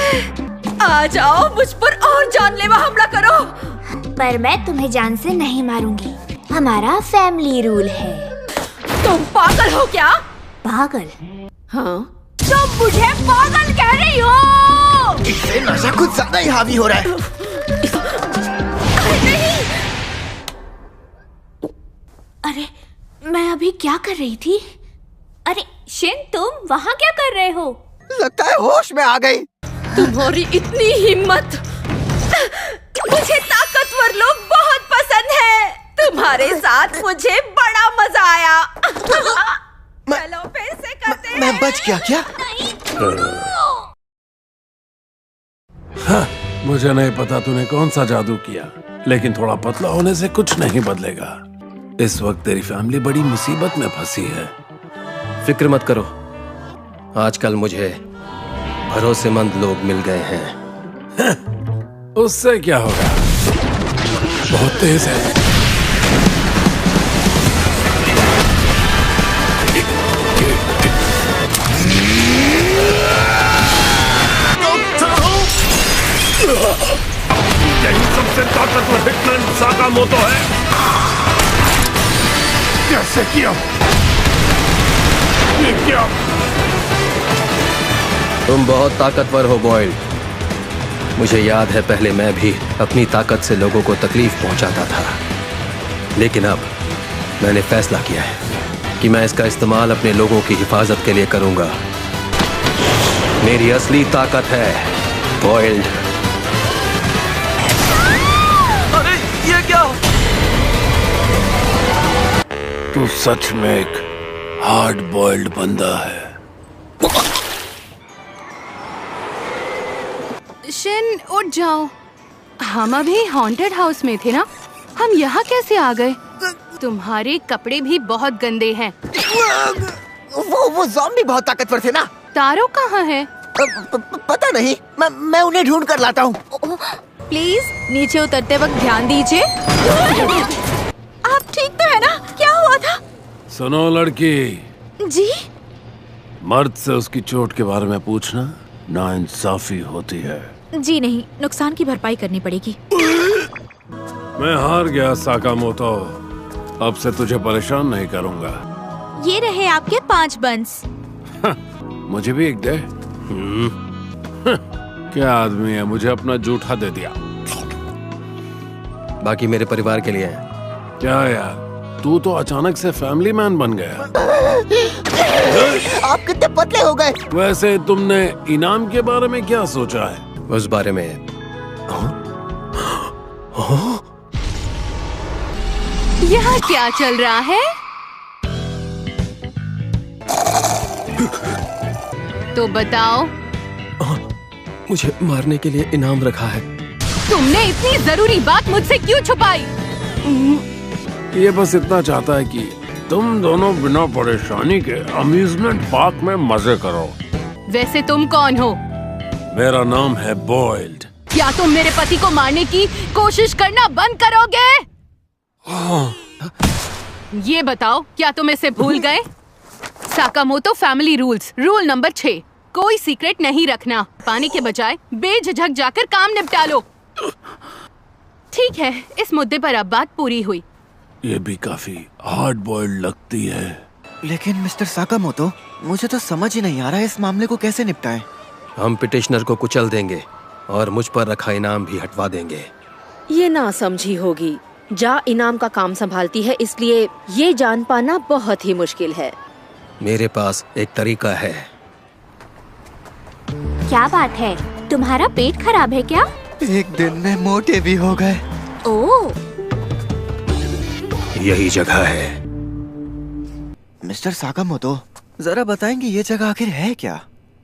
आ जाओ, मुझ पर और जानलेवा हमला करो। पर मैं तुम्हें जान से नहीं मारूंगी। हमारा फैमिली रूल है। तुम पागल हो क्या? पागल? हाँ, तुम मुझे पागल कह रही हो? इससे नशा कुछ ज्यादा ही हावी हो रहा है। नहीं। अरे मैं अभी क्या कर रही थी? अरे शिन, तुम वहाँ क्या कर रहे हो? लगता है होश में आ गई। तुम्हारी इतनी हिम्मत! मुझे ताकतवर लोग बहुत पसंद है। तुम्हारे साथ मुझे बड़ा मजा पाया। चलो फिर से करते हैं। मैं बच गया क्या? हाँ, मुझे नहीं पता तूने कौन सा जादू किया, लेकिन थोड़ा पतला होने से कुछ नहीं बदलेगा। इस वक्त तेरी फैमिली बड़ी मुसीबत में फंसी है। फिक्र मत करो, आजकल मुझे भरोसेमंद लोग मिल गए हैं। उससे क्या होगा? बहुत तेज है। यही सबसे ताकतवर हिटमैन साकामोतो है। कैसे किया? ये क्या? तुम बहुत ताकतवर हो बॉयल्ड। मुझे याद है पहले मैं भी अपनी ताकत से लोगों को तकलीफ पहुंचाता था, लेकिन अब मैंने फैसला किया है कि मैं इसका इस्तेमाल अपने लोगों की हिफाजत के लिए करूंगा। मेरी असली ताकत है बॉयल्ड। अरे ये क्या? तू सच में एक हार्ड बॉइल्ड बंदा है। शिन उठ जाओ, हम अभी हॉन्टेड हाउस में थे ना, हम यहाँ कैसे आ गए? तुम्हारे कपड़े भी बहुत गंदे हैं। वो ज़ॉम्बी बहुत ताकतवर थे ना। तारो कहाँ है? पता नहीं, मैं उन्हें ढूंढ कर लाता हूँ। प्लीज नीचे उतरते वक्त ध्यान दीजिए। आप ठीक तो है ना? क्या हुआ था? सुनो लड़की, जी मर्द से उसकी चोट के बारे में पूछना नाइंसाफी होती है। जी नहीं, नुकसान की भरपाई करनी पड़ेगी। मैं हार गया साकामोतो, अब से तुझे परेशान नहीं करूंगा। ये रहे आपके 5 बंस। मुझे भी एक दे। क्या आदमी है, मुझे अपना जूठा दे दिया। बाकी मेरे परिवार के लिए है। क्या यार, तू तो अचानक से फैमिली मैन बन गया। आप कितने पतले हो गए? वैसे तुमने इनाम के बारे में क्या सोचा है? उस बारे में यहाँ क्या चल रहा है? तो बताओ। मुझे मारने के लिए इनाम रखा है। तुमने इतनी जरूरी बात मुझसे क्यों छुपाई? ये बस इतना चाहता है कि तुम दोनों बिना परेशानी के अम्यूजमेंट पार्क में मजे करो। वैसे तुम कौन हो? मेरा नाम है बॉयल्ड। क्या तुम मेरे पति को मारने की कोशिश करना बंद करोगे? ये बताओ, क्या तुम इसे भूल गए? साकामोतो फैमिली रूल्स, रूल नंबर 6, कोई सीक्रेट नहीं रखना। पानी के बजाय बेझिझक जाकर काम निपटा लो। ठीक है, इस मुद्दे पर अब बात पूरी हुई। ये भी काफी हार्ड बॉइल्ड लगती है। लेकिन मिस्टर साकामोतो, मुझे तो समझ ही नहीं आ रहा है इस मामले को कैसे निपटाएं। हम पिटिशनर को कुचल देंगे और मुझ पर रखा इनाम भी हटवा देंगे। ये ना समझी होगी। जा इनाम का काम संभालती है, इसलिए ये जान पाना बहुत ही मुश्किल है। मेरे पास एक तरीका है। क्या बात है, तुम्हारा पेट खराब है क्या? एक दिन में मोटे भी हो गए। ओह, यही जगह है। मिस्टर साकामोतो, जरा बताएंगे ये जगह आखिर है क्या?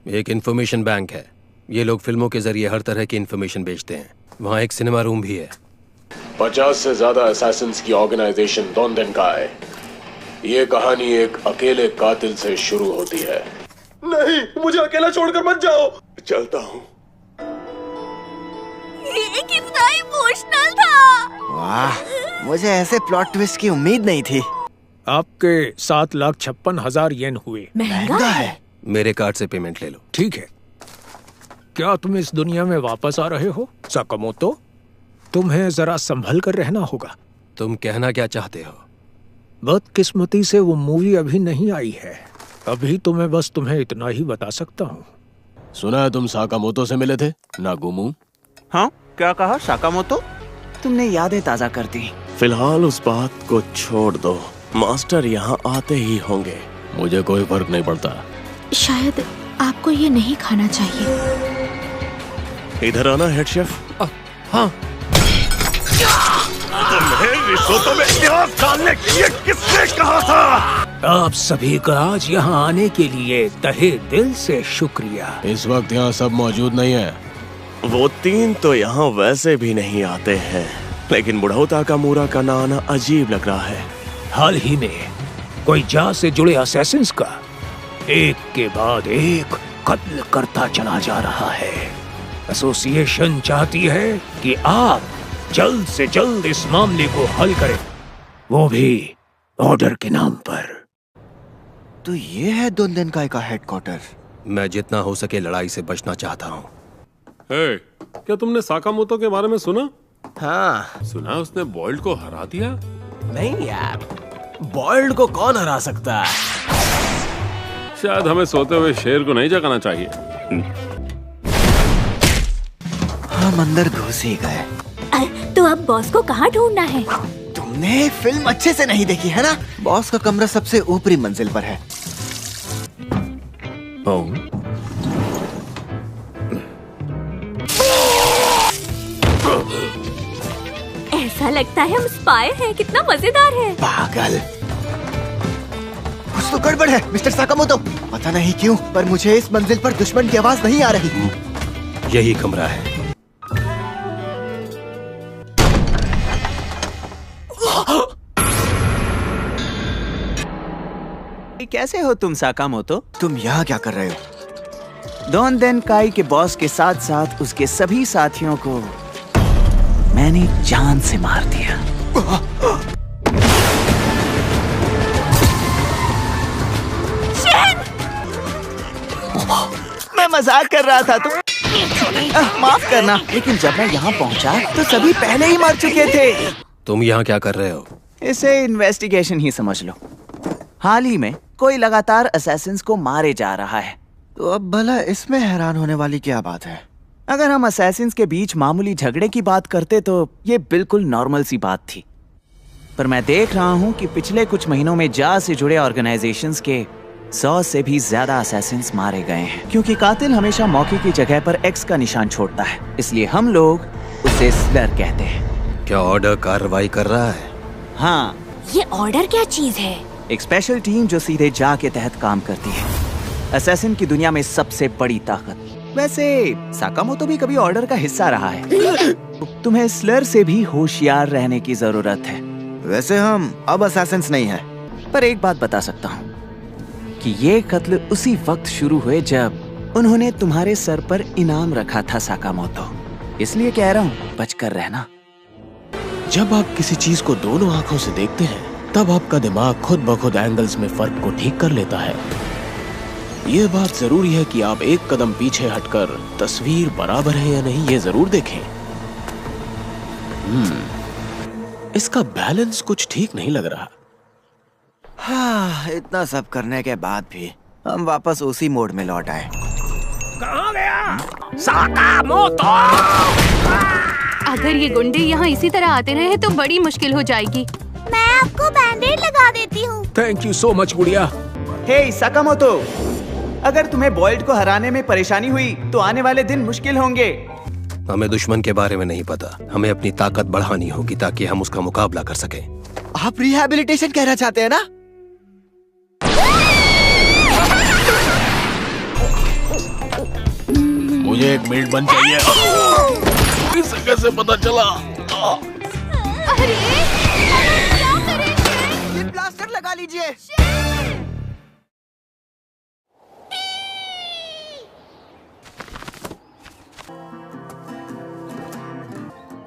एक इंफॉर्मेशन बैंक है। ये लोग फिल्मों के जरिए हर तरह की इंफॉर्मेशन बेचते हैं। वहाँ एक सिनेमा रूम भी है। 50 से ज्यादा असैसिन्स की ऑर्गेनाइजेशन दोंदेन का है। ये कहानी एक अकेले कातिल से शुरू होती है। नहीं, मुझे अकेला छोड़कर मत जाओ। चलता हूँ। ये कितना इमोशनल था। वाह, मुझे ऐसे प्लॉट ट्विस्ट की उम्मीद नहीं थी। आपके 7,56,000 येन हुए। महंगा है। मेरे कार्ड से पेमेंट ले लो। ठीक है। क्या तुम इस दुनिया में वापस आ रहे हो साकामोतो? तुम्हें जरा संभल कर रहना होगा। तुम कहना क्या चाहते हो? बदकिस्मती से वो मूवी अभी नहीं आई है। अभी तो मैं बस तुम्हें इतना ही बता सकता हूँ। सुना है तुम साकामोतो से मिले थे, नागुमू? हाँ, क्या कहा साकामोतो? तुमने यादें ताजा कर दी। फिलहाल उस बात को छोड़ दो। मास्टर यहाँ आते ही होंगे, मुझे कोई फर्क नहीं पड़ता। शायद आपको ये नहीं खाना चाहिए। इधर आना हेड शेफ। हाँ। तुम्हें तो तुम्हें इतिहास डालने के लिए किसने कहा था? आप सभी का आज यहाँ आने के लिए तहे दिल से शुक्रिया। इस वक्त यहाँ सब मौजूद नहीं है। वो 3 तो यहाँ वैसे भी नहीं आते हैं, लेकिन बुढ़ौता का मूरा का ना आना अजीब लग रहा है। हाल ही में कोई जा से जुड़े असैसिन्स का एक के बाद एक कत्ल करता चला जा रहा है। एसोसिएशन चाहती है कि आप जल्द से जल्द इस मामले को हल करें, वो भी ऑर्डर के नाम पर। तो ये है दोंदेनकाई का हेडक्वार्टर। मैं जितना हो सके लड़ाई से बचना चाहता हूँ। हे, क्या तुमने साकामोतो के बारे में सुना? हाँ सुना उसने बॉयल्ड को हरा दिया। नहीं यार, बॉयल्ड को कौन हरा सकता है? शायद हमें सोते हुए शेर को नहीं जगाना चाहिए। हम अंदर घुस ही गए। तो अब बॉस को कहाँ ढूंढना है? तुमने फिल्म अच्छे से नहीं देखी है ना? बॉस का कमरा सबसे ऊपरी मंजिल पर है। ऐसा लगता है हम स्पाई हैं। कितना मजेदार है। पागल, कुछ तो गड़बड़ है मिस्टर साकामोतो। पता नहीं क्यों, पर मुझे इस मंजिल पर दुश्मन की आवाज नहीं आ रही। यही कमरा है। कैसे हो तुम साकामोतो? तुम यहाँ क्या कर रहे हो? दोंदेनकाई के बॉस के साथ साथ उसके सभी साथियों को मैंने जान से मार दिया। मैं मजाक कर रहा था। तुम माफ करना, लेकिन जब मैं यहाँ पहुँचा तो सभी पहले ही मर चुके थे। तुम यहाँ क्या कर रहे हो? इसे इन्वेस्टिगेशन ही समझ लो। हाल ही में कोई लगातार असैसिन्स को मारे जा रहा है। तो अब भला इसमें हैरान होने वाली क्या बात है? अगर हम असैसिन्स के बीच मामूली झगड़े की बात करते तो ये बिल्कुल नॉर्मल सी बात थी, पर मैं देख रहा हूँ कि पिछले कुछ महीनों में जा से जुड़े ऑर्गेनाइजेशंस के 100 से भी ज्यादा असैसिन्स मारे गए हैं, क्योंकि कातिल हमेशा मौके की जगह पर एक्स का निशान छोड़ता है, इसलिए हम लोग उसे स्लर कहते हैं। क्या ऑर्डर कार्रवाई कर रहा है? हाँ। ये ऑर्डर क्या चीज है? एक स्पेशल टीम जो सीधे जा के तहत काम करती है। असैसिन की दुनिया में सबसे बड़ी ताकत। वैसे साकामोतो भी कभी ऑर्डर का हिस्सा रहा है। तुम्हें स्लर से भी होशियार रहने की जरूरत है। वैसे हम अब असैसिन्स नहीं हैं। पर एक बात बता सकता हूँ कि ये कत्ल उसी वक्त शुरू हुए जब उन्होंने तुम्हारे सर पर इनाम रखा था साकामोतो। इसलिए कह रहा हूँ बचकर रहना। जब आप किसी चीज को दोनों आंखों से देखते हैं तब आपका दिमाग खुद ब खुद एंगल्स में फर्क को ठीक कर लेता है। ये बात जरूरी है कि आप एक कदम पीछे हटकर तस्वीर बराबर है या नहीं ये जरूर देखें। इसका बैलेंस कुछ ठीक नहीं लग रहा। हाँ, इतना सब करने के बाद भी हम वापस उसी मोड में लौट आए। कहाँ गया साकामोतो? अगर ये गुंडे यहाँ इसी तरह आते रहे तो बड़ी मुश्किल हो जाएगी। मैं आपको बैंडेड लगा देती हूँ। थैंक यू सो मच गुड़िया। हे साकामोतो, अगर तुम्हें बॉयल्ड को हराने में परेशानी हुई तो आने वाले दिन मुश्किल होंगे। हमें दुश्मन के बारे में नहीं पता। हमें अपनी ताकत बढ़ानी होगी ताकि हम उसका मुकाबला कर सकें। आप रिहैबिलिटेशन कहना चाहते हैं ना? मुझे एक मिनट बन चाहिए। इसे कैसे पता चला? अरे क्या करेंगे? ये ब्लास्टर लगा लीजिए।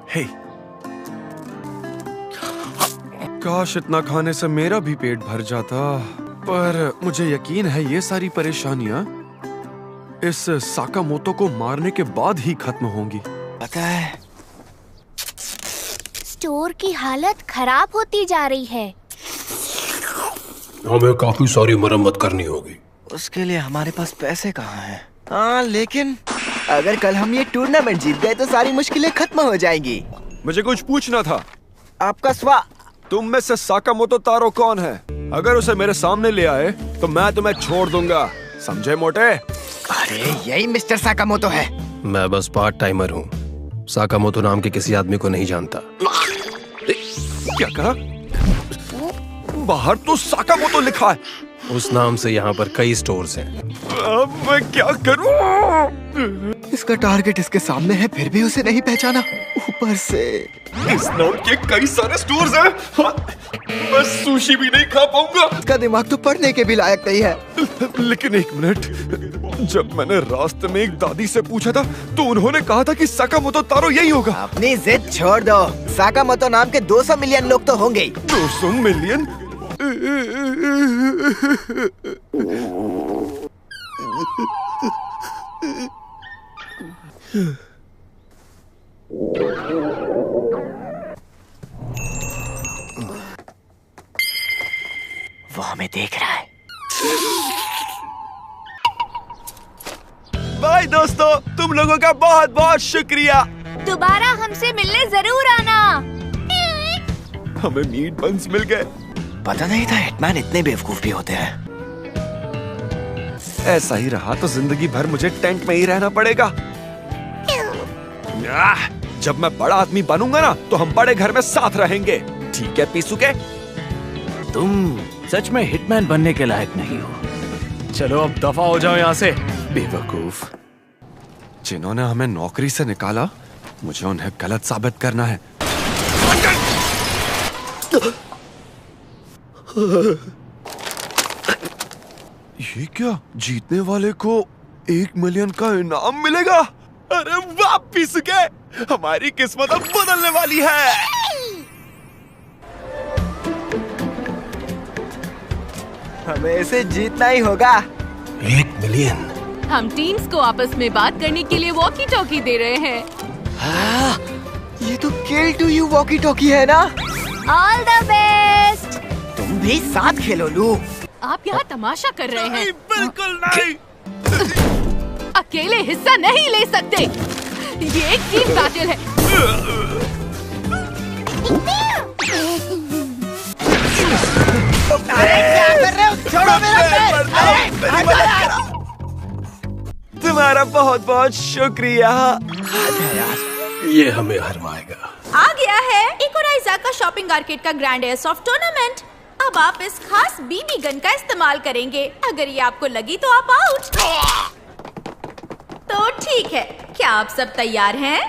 हे, काश इतना खाने से मेरा भी पेट भर जाता, पर मुझे यकीन है ये सारी परेशानियां इस साकामोतो को मारने के बाद ही खत्म होंगी। पता है, स्टोर की हालत खराब होती जा रही है। हमें काफी सारी मरम्मत करनी होगी। उसके लिए हमारे पास पैसे कहाँ हैं? हाँ, लेकिन अगर कल हम ये टूर्नामेंट जीत गए तो सारी मुश्किलें खत्म हो जाएंगी। मुझे कुछ पूछना था। आपका तुम में से साकामोतो तारो कौन है? अगर उसे मेरे सामने ले आए तो मैं तुम्हें छोड़ दूंगा, समझे मोटे? अरे यही मिस्टर साकामोतो है। मैं बस पार्ट टाइमर हूँ। साकामोतो नाम के किसी आदमी को नहीं जानता। क्या कहा? बाहर तो साकामोतो लिखा है। उस नाम से यहाँ पर कई स्टोर्स हैं। अब मैं क्या करूं? इसका टारगेट इसके सामने है, फिर भी उसे नहीं पहचाना। ऊपर से इस नाम के कई सारे स्टोर्स हैं। हाँ, मैं सुशी भी नहीं खा पाऊंगा। इसका दिमाग तो पढ़ने के भी लायक नहीं है। लेकिन एक मिनट, जब मैंने रास्ते में एक दादी से पूछा था तो उन्होंने कहा था कि साकामोतो तारो यही होगा। अपनी जिद छोड़ दो, साकामोतो नाम के 200 मिलियन लोग तो होंगे ही। 200 मिलियन? वो हमें देख रहा है। बाय दोस्तों, तुम लोगों का बहुत बहुत शुक्रिया। दोबारा हमसे मिलने जरूर आना। हमें मीट बंस मिल गए। पता नहीं था हिटमैन इतने बेवकूफ भी होते हैं। ऐसा ही रहा तो जिंदगी भर मुझे टेंट में ही रहना पड़ेगा। जब मैं बड़ा आदमी बनूंगा ना तो हम बड़े घर में साथ रहेंगे। ठीक है पीसूके? तुम सच में हिटमैन बनने के लायक नहीं हो। चलो अब दफा हो जाओ यहाँ से। बेवकूफ। जिन्होंने हमें नौकरी से निकाला, मुझे उन्हें गलत साबित करना है। ये क्या? जीतने वाले को 1 मिलियन का इनाम मिलेगा? अरे वाह पीसूके, हमारी किस्मत अब बदलने वाली है। हमें इसे जीतना ही होगा। 1 मिलियन। हम टीम्स को आपस में बात करने के लिए वॉकी टॉकी दे रहे हैं। हाँ, ये तो किल टू यू वॉकी टॉकी है ना? All the best. तुम भी साथ खेलो लू। आप यहाँ तमाशा कर रहे हैं। बिल्कुल नहीं। अकेले हिस्सा नहीं ले सकते। ये एक टीम बैटल है। अरे क्या कर रहे हो? छोड़ो मेरा पैर। तुम्हारा बहुत बहुत शुक्रिया। ये हमें हरवाएगा। आ गया है इकोराइजा का शॉपिंग आर्केड का ग्रैंड एयरसॉफ्ट टूर्नामेंट। अब आप इस खास बीबी गन का इस्तेमाल करेंगे। अगर ये आपको लगी तो आप आउट। तो ठीक है, क्या आप सब तैयार हैं?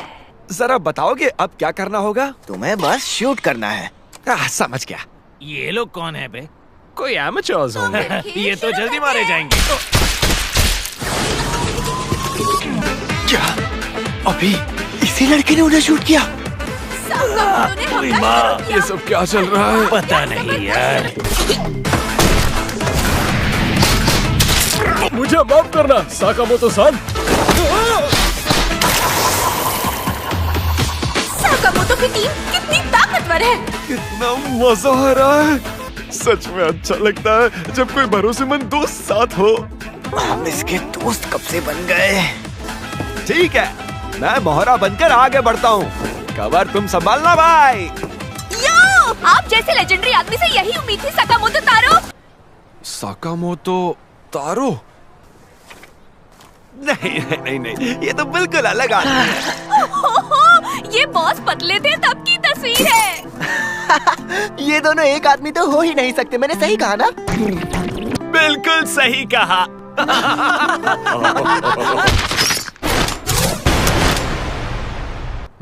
जरा बताओगे अब क्या करना होगा? तुम्हें बस शूट करना है। समझ गया। ये लोग कौन है बे? कोई एमेचर्स होंगे। ये तो जल्दी मारे जाएंगे। क्या? अभी इसी लड़के ने उन्हें शूट किया? ये सब क्या चल रहा है? पता नहीं यार। मुझे माफ करना साकामोतो सान। साकामोतो की टीम कितनी ताकतवर है। कितना मजा आ रहा है। सच में अच्छा लगता है जब कोई भरोसेमंद दोस्त साथ हो। हम इसके दोस्त कब से बन गए? ठीक है, मैं मोहरा बनकर आगे बढ़ता हूँ। कवर तुम संभालना भाई। यो, आप जैसे लेजेंडरी आदमी से यही उम्मीद थी साकामोतो तारो। साकामोतो तारो? नहीं नहीं नहीं, ये तो बिल्कुल अलग आदमी है। ये बॉस पतले थे तब की तस्वीर है। ये दोनों एक आदमी तो हो ही नहीं सकते। मैंने सही कहा ना? बिल्कुल सही कहा।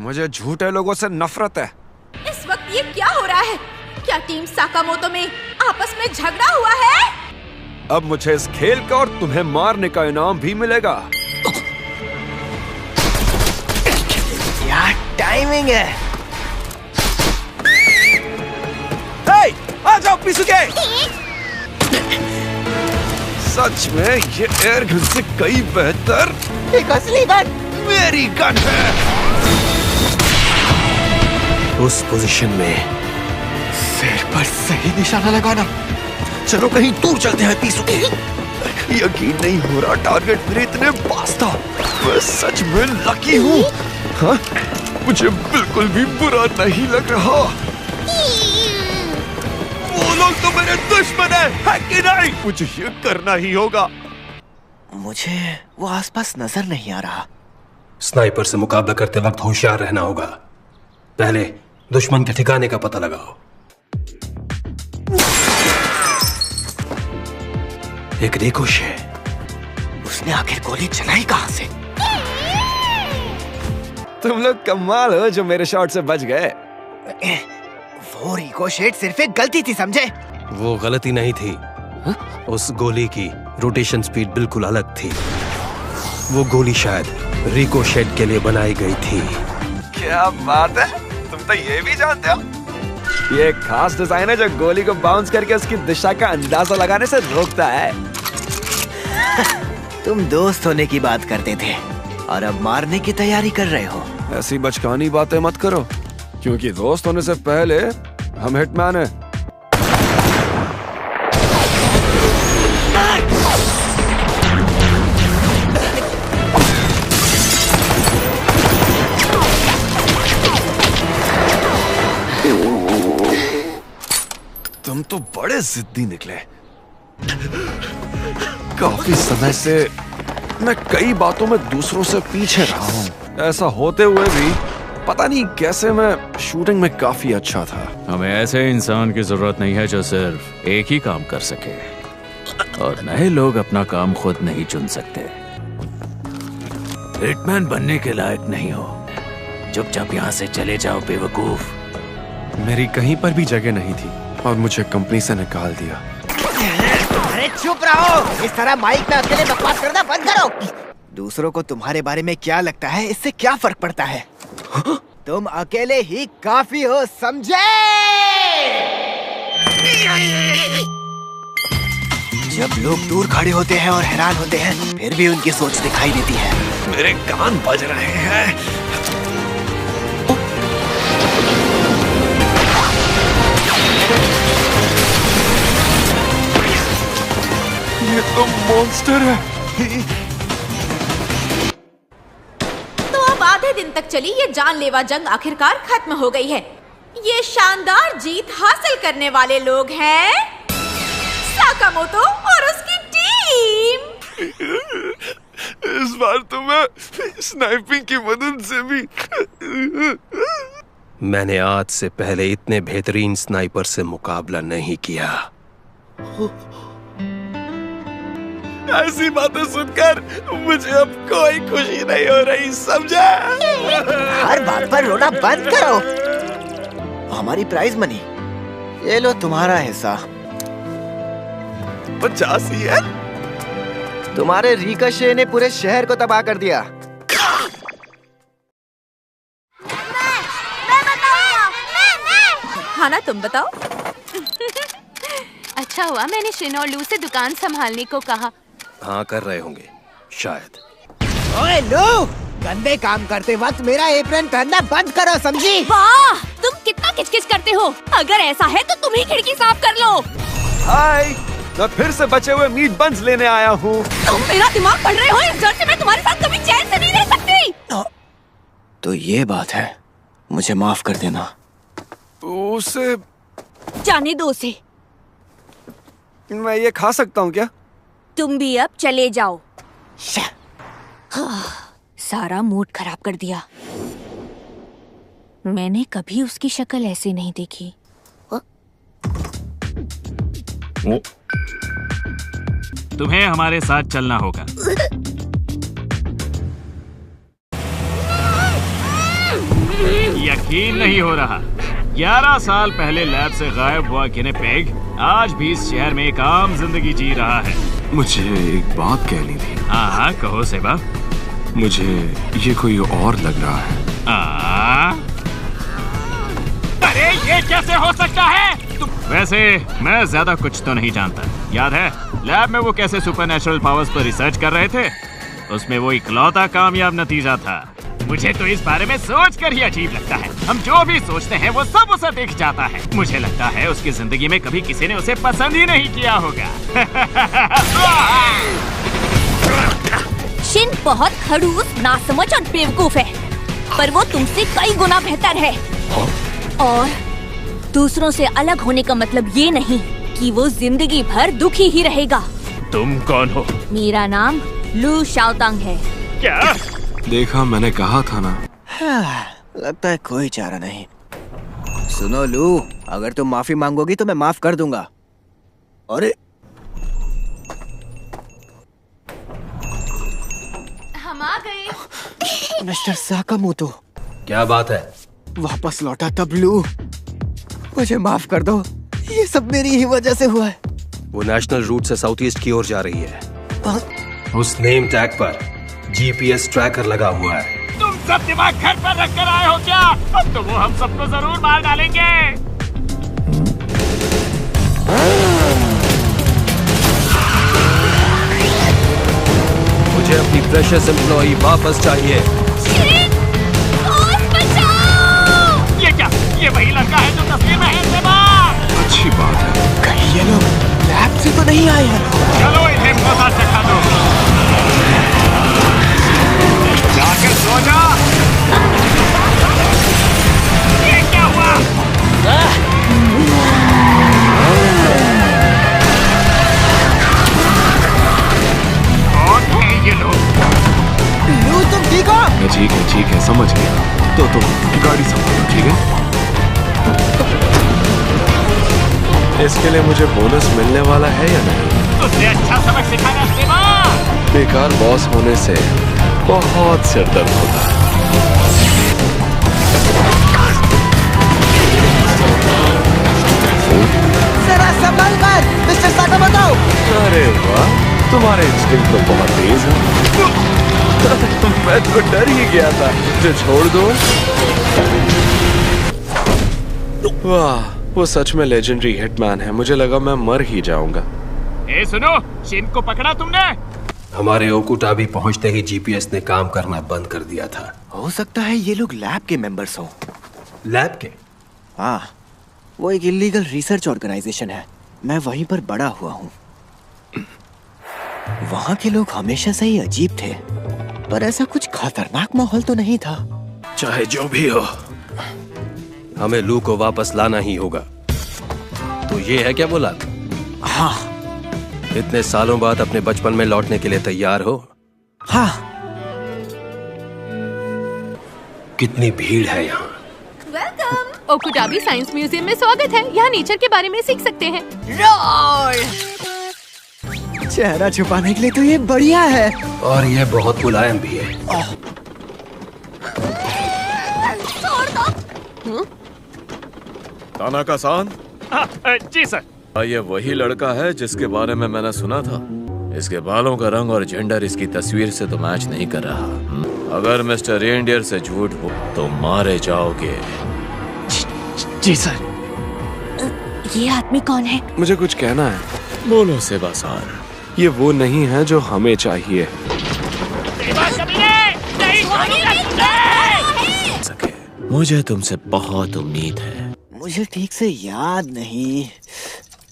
मुझे झूठे लोगों से नफरत है। इस वक्त ये क्या हो रहा है? क्या टीम साकामोतो में आपस में झगड़ा हुआ है? अब मुझे इस खेल का और तुम्हें मारने का इनाम भी मिलेगा। क्या टाइमिंग है। हे, आ जाओ पीसूके। सच में ये एयर गन से कई बेहतर एक असली गन मेरी गन है। उस पोजीशन में सिर पर सही निशाना लगाना। चलो कहीं दूर चलते हैं पीसूके। यकीन नहीं हो रहा टारगेट मेरे इतने पास था। मैं सच में लकी हूँ। हाँ? मुझे बिल्कुल भी बुरा नहीं लग रहा। वो लोग तो मेरे दुश्मन है कि नहीं? मुझे ये करना ही होगा। मुझे वो आसपास नजर नहीं आ रहा। स्नाइपर से मुकाबला करते वक्त होशियार रहना होगा। पहले दुश्मन के ठिकाने का पता लगाओ। एक रिकोशे। उसने आखिर गोली चलाई कहां से? तुम लोग कमाल हो जो मेरे शॉट से बच गए। वो रिकोशेट सिर्फ एक गलती थी, समझे? वो गलती नहीं थी। उस गोली की रोटेशन स्पीड बिल्कुल अलग थी। वो गोली शायद रिकोशेट के लिए बनाई गई थी। क्या बात है, तुम तो ये भी जानते हो? ये एक खास डिजाइन है जो गोली को बाउंस करके उसकी दिशा का अंदाजा लगाने से रोकता है। तुम दोस्त होने की बात करते थे और अब मारने की तैयारी कर रहे हो। ऐसी बचकानी बातें मत करो, क्योंकि दोस्त होने से पहले हम हिटमैन हैं। तुम तो बड़े जिद्दी निकले। काफी समय से मैं कई बातों में दूसरों से पीछे रहा हूँ। ऐसा होते हुए भी पता नहीं कैसे मैं शूटिंग में काफी अच्छा था। हमें ऐसे इंसान की जरूरत नहीं है जो सिर्फ एक ही काम कर सके, और नए लोग अपना काम खुद नहीं चुन सकते। हिटमैन बनने के लायक नहीं हो। चुपचाप यहाँ से चले जाओ बेवकूफ। मेरी कहीं पर भी जगह नहीं थी और मुझे कंपनी से निकाल दिया। अरे चुप रहो, इस तरह माइक में अकेले बकवास करना बंद करो। दूसरों को तुम्हारे बारे में क्या लगता है, इससे क्या फर्क पड़ता है? तुम अकेले ही काफी हो, समझे? जब लोग दूर खड़े होते हैं और हैरान होते हैं, फिर भी उनकी सोच दिखाई देती है। मेरे कान बज रहे हैं। ये तो मॉन्स्टर है। तो अब आधे दिन तक चली ये जानलेवा जंग आखिरकार खत्म हो गई है। ये शानदार जीत हासिल करने वाले लोग हैं साकामोटो और उसकी टीम। इस बार तो मैं स्नाइपिंग की मदद से भी। मैंने आज से पहले इतने बेहतरीन स्नाइपर से मुकाबला नहीं किया। ऐसी बातें सुनकर मुझे अब कोई खुशी नहीं हो रही, समझा? हर बात पर रोना बंद करो। हमारी प्राइज मनी, ये लो तुम्हारा हिस्सा। 50 है। तुम्हारे रिकोशे ने पूरे शहर को तबाह कर दिया। हाँ ना, तुम बताओ। अच्छा हुआ मैंने शिन और लू से दुकान संभालने को कहा। हाँ कर रहे होंगे शायद। ओए लू, गंदे काम करते वक्त मेरा एप्रन पहनना बंद करो, समझी? वाह, तुम कितना किचकिच करते हो। अगर ऐसा है तो तुम ही खिड़की साफ कर लो। हाय, मैं फिर से बचे हुए मीट बंस लेने आया हूँ। तुम मेरा दिमाग पढ़ रहे हो। इस डर से मैं तुम्हारे साथ कभी चैन से नहीं रह सकती। तो ये बात है, मुझे माफ कर देना। उसे जाने दो उसे। मैं ये खा सकता हूँ क्या? तुम भी अब चले जाओ। सारा मूड खराब कर दिया। मैंने कभी उसकी शक्ल ऐसे नहीं देखी। तुम्हें हमारे साथ चलना होगा। यकीन नहीं हो रहा। 11 साल पहले लैब से गायब हुआ गिनेपेग आज भी इस शहर में एक आम जिंदगी जी रहा है। मुझे एक बात कहनी थी। हाँ कहो सेबा। मुझे ये कोई और लग रहा है। अरे ये कैसे हो सकता है? वैसे मैं ज्यादा कुछ तो नहीं जानता। याद है लैब में वो कैसे सुपरनैचुरल पावर्स पर रिसर्च कर रहे थे? उसमें वो इकलौता कामयाब नतीजा था। मुझे तो इस बारे में सोच कर ही अजीब लगता है। हम जो भी सोचते हैं वो सब उसे दिख जाता है। मुझे लगता है उसकी जिंदगी में कभी किसी ने उसे पसंद ही नहीं किया होगा। शिन बहुत खड़ूस, नासमझ और बेवकूफ है, पर वो तुमसे कई गुना बेहतर है। और दूसरों से अलग होने का मतलब ये नहीं कि वो जिंदगी भर दुखी ही रहेगा। तुम कौन हो? मेरा नाम लू शाओतांग है। क्या? देखा, मैंने कहा था ना। लगता है कोई चारा नहीं। सुनो लू, अगर तुम माफी मांगोगी तो मैं माफ कर दूंगा। अरे हम आ गए। मिस्टर साकामोतो, क्या बात है? वापस लौटा तब लू। मुझे माफ कर दो, ये सब मेरी ही वजह से हुआ है। वो नेशनल रूट से साउथ ईस्ट की ओर जा रही है। उस नेम टैग पर जीपीएस ट्रैकर लगा हुआ है। तुम सब दिमाग घर पर रख कर आए हो क्या? अब तो वो हम सबको जरूर मार डालेंगे। मुझे अपनी प्रेशियस एम्प्लॉई वापस चाहिए। ये क्या? ये वही लड़का है जो तस्वीर में है सेबा। अच्छी बात है। कहीं ये लोग लैब से तो नहीं आए हैं? चलो इन्हें मजा चखा दो। जाकर सो जा। ये क्या हुआ? कौन है ये लोग? लू, तुम ठीक हो? ठीक है, समझ गया। तो गाड़ी संभालो, ठीक है? इसके लिए मुझे बोनस मिलने वाला है या नहीं? तुझे अच्छा सबक सिखाना सेवा। बेकार बॉस होने से बहुत सिरदर्द होता है। जरा संभल कर, मिस्टर साकामोतो। अरे वाह, तुम्हारे इंस्टिंक्ट तो बहुत तेज है। मैं तो डर ही गया था। जो छोड़ दो। वाह, वो सच में लेजेंडरी हिटमैन है। मुझे लगा मैं मर ही जाऊंगा। ए सुनो, शिन को पकड़ा तुमने? हमारे ओकुटाबी पहुंचते ही जीपीएस ने काम करना बंद कर दिया था। हो सकता है ये लोग लैब के मेंबर्स हो। लैब के? हाँ, वो एक इलीगल रिसर्च ऑर्गेनाइजेशन है। मैं वहीं पर बड़ा हुआ हूँ। वहाँ के लोग हमेशा से ही अजीब थे, पर ऐसा कुछ खतरनाक माहौल तो नहीं था। चाहे जो भी हो, हमें लू को वापस लाना ही होगा। तो ये है क्या बोला? हाँ। इतने सालों बाद अपने बचपन में लौटने के लिए तैयार हो? हाँ। कितनी भीड़ है यहाँ। वेलकम। ओकुटाबी साइंस म्यूजियम में स्वागत है। यहाँ नेचर के बारे में सीख सकते हैं। चेहरा छुपाने के लिए तो ये बढ़िया है। और ये बहुत मुलायम भी है। तानाका-सान? जी सर। ये वही लड़का है जिसके बारे में मैंने सुना था। इसके बालों का रंग और जेंडर इसकी तस्वीर से तो मैच नहीं कर रहा। अगर मिस्टर रेनडियर से झूठ हो तो मारे जाओगे। जी सर। ये आदमी कौन है? मुझे कुछ कहना है। बोलो सेबा-सान। ये वो नहीं है जो हमें चाहिए। मुझे तुमसे बहुत उम्मीद है। मुझे ठीक से याद नहीं।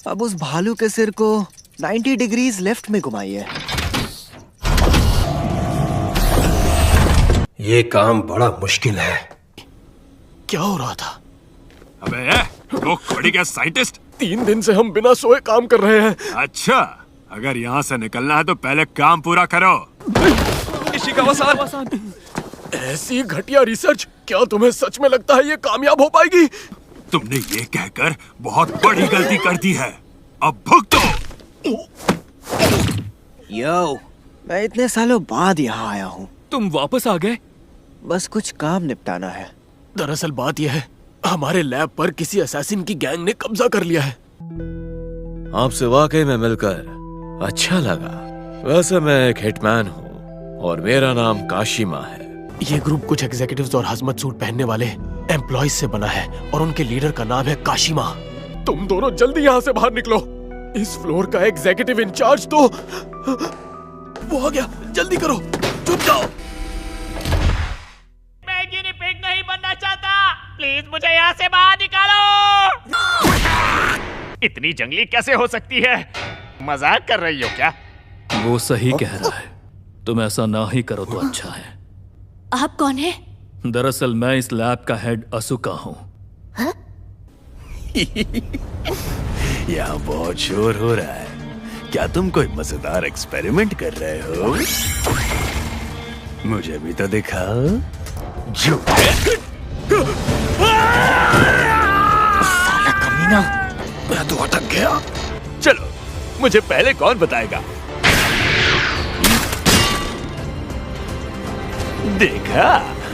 अब उस भालू के सिर को 90 डिग्रीज लेफ्ट में घुमाइए। ये काम बड़ा मुश्किल है। क्या हो रहा था? अबे वो खोड़ी का साइंटिस्ट। 3 दिन से हम बिना सोए काम कर रहे हैं। अच्छा, अगर यहाँ से निकलना है तो पहले काम पूरा करो। इशिकावा-सान, ऐसी घटिया रिसर्च, क्या तुम्हें सच में लगता है ये कामयाब हो पाएगी? तुमने ये कहकर बहुत बड़ी गलती कर दी है। अब भुगतो। यो, मैं इतने सालों बाद यहाँ आया हूँ। तुम वापस आ गए? बस कुछ काम निपटाना है। दरअसल बात यह है, हमारे लैब पर किसी असैसिन की गैंग ने कब्जा कर लिया है। आपसे वाकई में मिलकर अच्छा लगा। वैसे मैं एक हिटमैन हूँ और मेरा नाम काशिमा है। ये ग्रुप कुछ एग्जीक्यूटिव्स और हजमत सूट पहनने वाले एम्प्लॉइज से बना है और उनके लीडर का नाम है काशिमा। तुम दोनों जल्दी यहाँ से बाहर निकलो। इस फ्लोर का एग्जीक्यूटिव इंचार्ज तो वो आ गया। जल्दी करो, छुप जाओ। मैं गिनी पिग नहीं बनना चाहता। प्लीज मुझे यहाँ से बाहर निकालो। इतनी जंगली कैसे हो सकती है? मजाक कर रही हो क्या? वो सही कह रहा है। तुम ऐसा ना ही करो तो अच्छा है। आप कौन है? दरअसल मैं इस लैब का हेड असुका हूँ। यहाँ बहुत शोर हो रहा है। क्या तुम कोई मजेदार एक्सपेरिमेंट कर रहे हो? मुझे भी तो दिखाओ। साला कमीना, मैं तो अटक गया। चलो, मुझे पहले कौन बताएगा? देखा,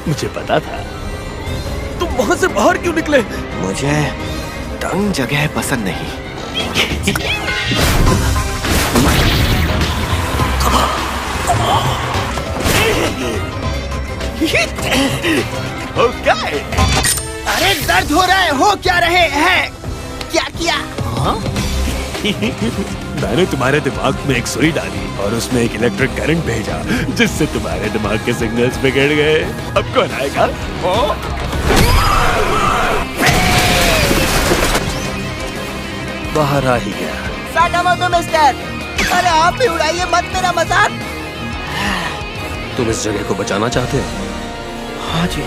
मुझे पता था। तुम वहां से बाहर क्यों निकले? मुझे तंग जगह पसंद नहीं। ओके। अरे दर्द हो रहा है, हो क्या रहे हैं? क्या किया? मैंने तुम्हारे दिमाग में एक सुई डाली और उसमें एक इलेक्ट्रिक करंट भेजा, जिससे तुम्हारे दिमाग के सिग्नल्स बिगड़ गए। अब कौन आएगा? बाहर आ ही गया। साकामोतो मिस्टर, अरे आप भी उड़ाइए मत मेरा मजाक। तुम इस जगह को बचाना चाहते हो? हाँ जी।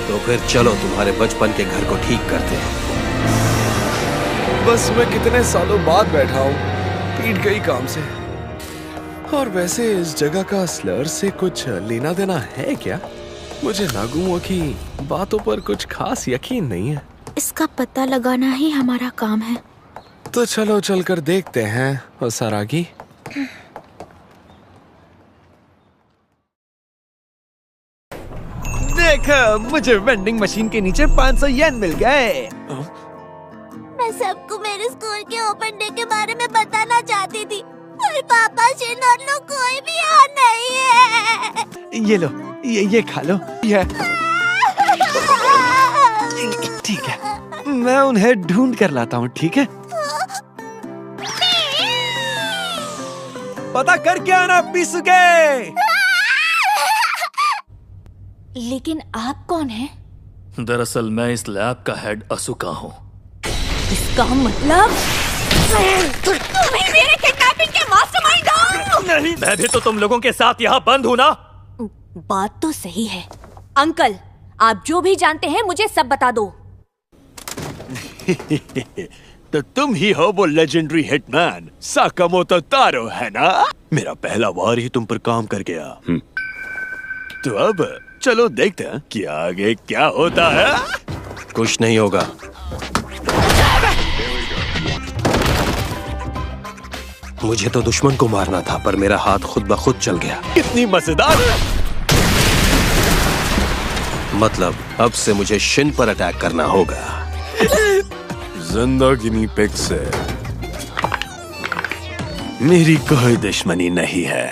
तो फिर चलो तुम्हारे बचपन के घर को ठीक करते हैं। बस मैं कितने सालों बाद बैठा हूँ, पीट गई काम से। और वैसे इस जगह का स्लर से कुछ लेना देना है क्या? मुझे नागुओं की बातों पर कुछ खास यकीन नहीं है। इसका पता लगाना ही हमारा काम है। तो चलो चलकर देखते हैं ओसारागी। देखो, मुझे वेंडिंग मशीन के नीचे 500 येन मिल गए। मैं सबको मेरे स्कूल के ओपन डे के बारे में बताना चाहती थी, पर पापा शिन और लोग कोई भी यहाँ नहीं है। ये लो, ये खा लो। ये ठीक है, मैं उन्हें ढूंढ कर लाता हूँ। ठीक है, पता करके आना पिसुके। लेकिन आप कौन हैं? दरअसल मैं इस लैब का हेड असुका हूँ। इसका मतलब तुम ही मेरे किडनैपिंग के मास्टरमाइंड हो? नहीं, मैं भी तो तुम लोगों के साथ यहाँ बंद हूँ ना। बात तो सही है। अंकल, आप जो भी जानते हैं मुझे सब बता दो। तो तुम ही हो वो लेजेंडरी हिटमैन साकामोतो तारो, है ना? मेरा पहला वार ही तुम पर काम कर गया। तो अब चलो देखते हैं कि आगे क्या होता है। कुछ नहीं होगा। मुझे तो दुश्मन को मारना था, पर मेरा हाथ खुद ब खुद चल गया। कितनी मजेदार। मतलब अब से मुझे शिन पर अटैक करना होगा। जिंदा गिनी पिग से मेरी कोई दुश्मनी नहीं है।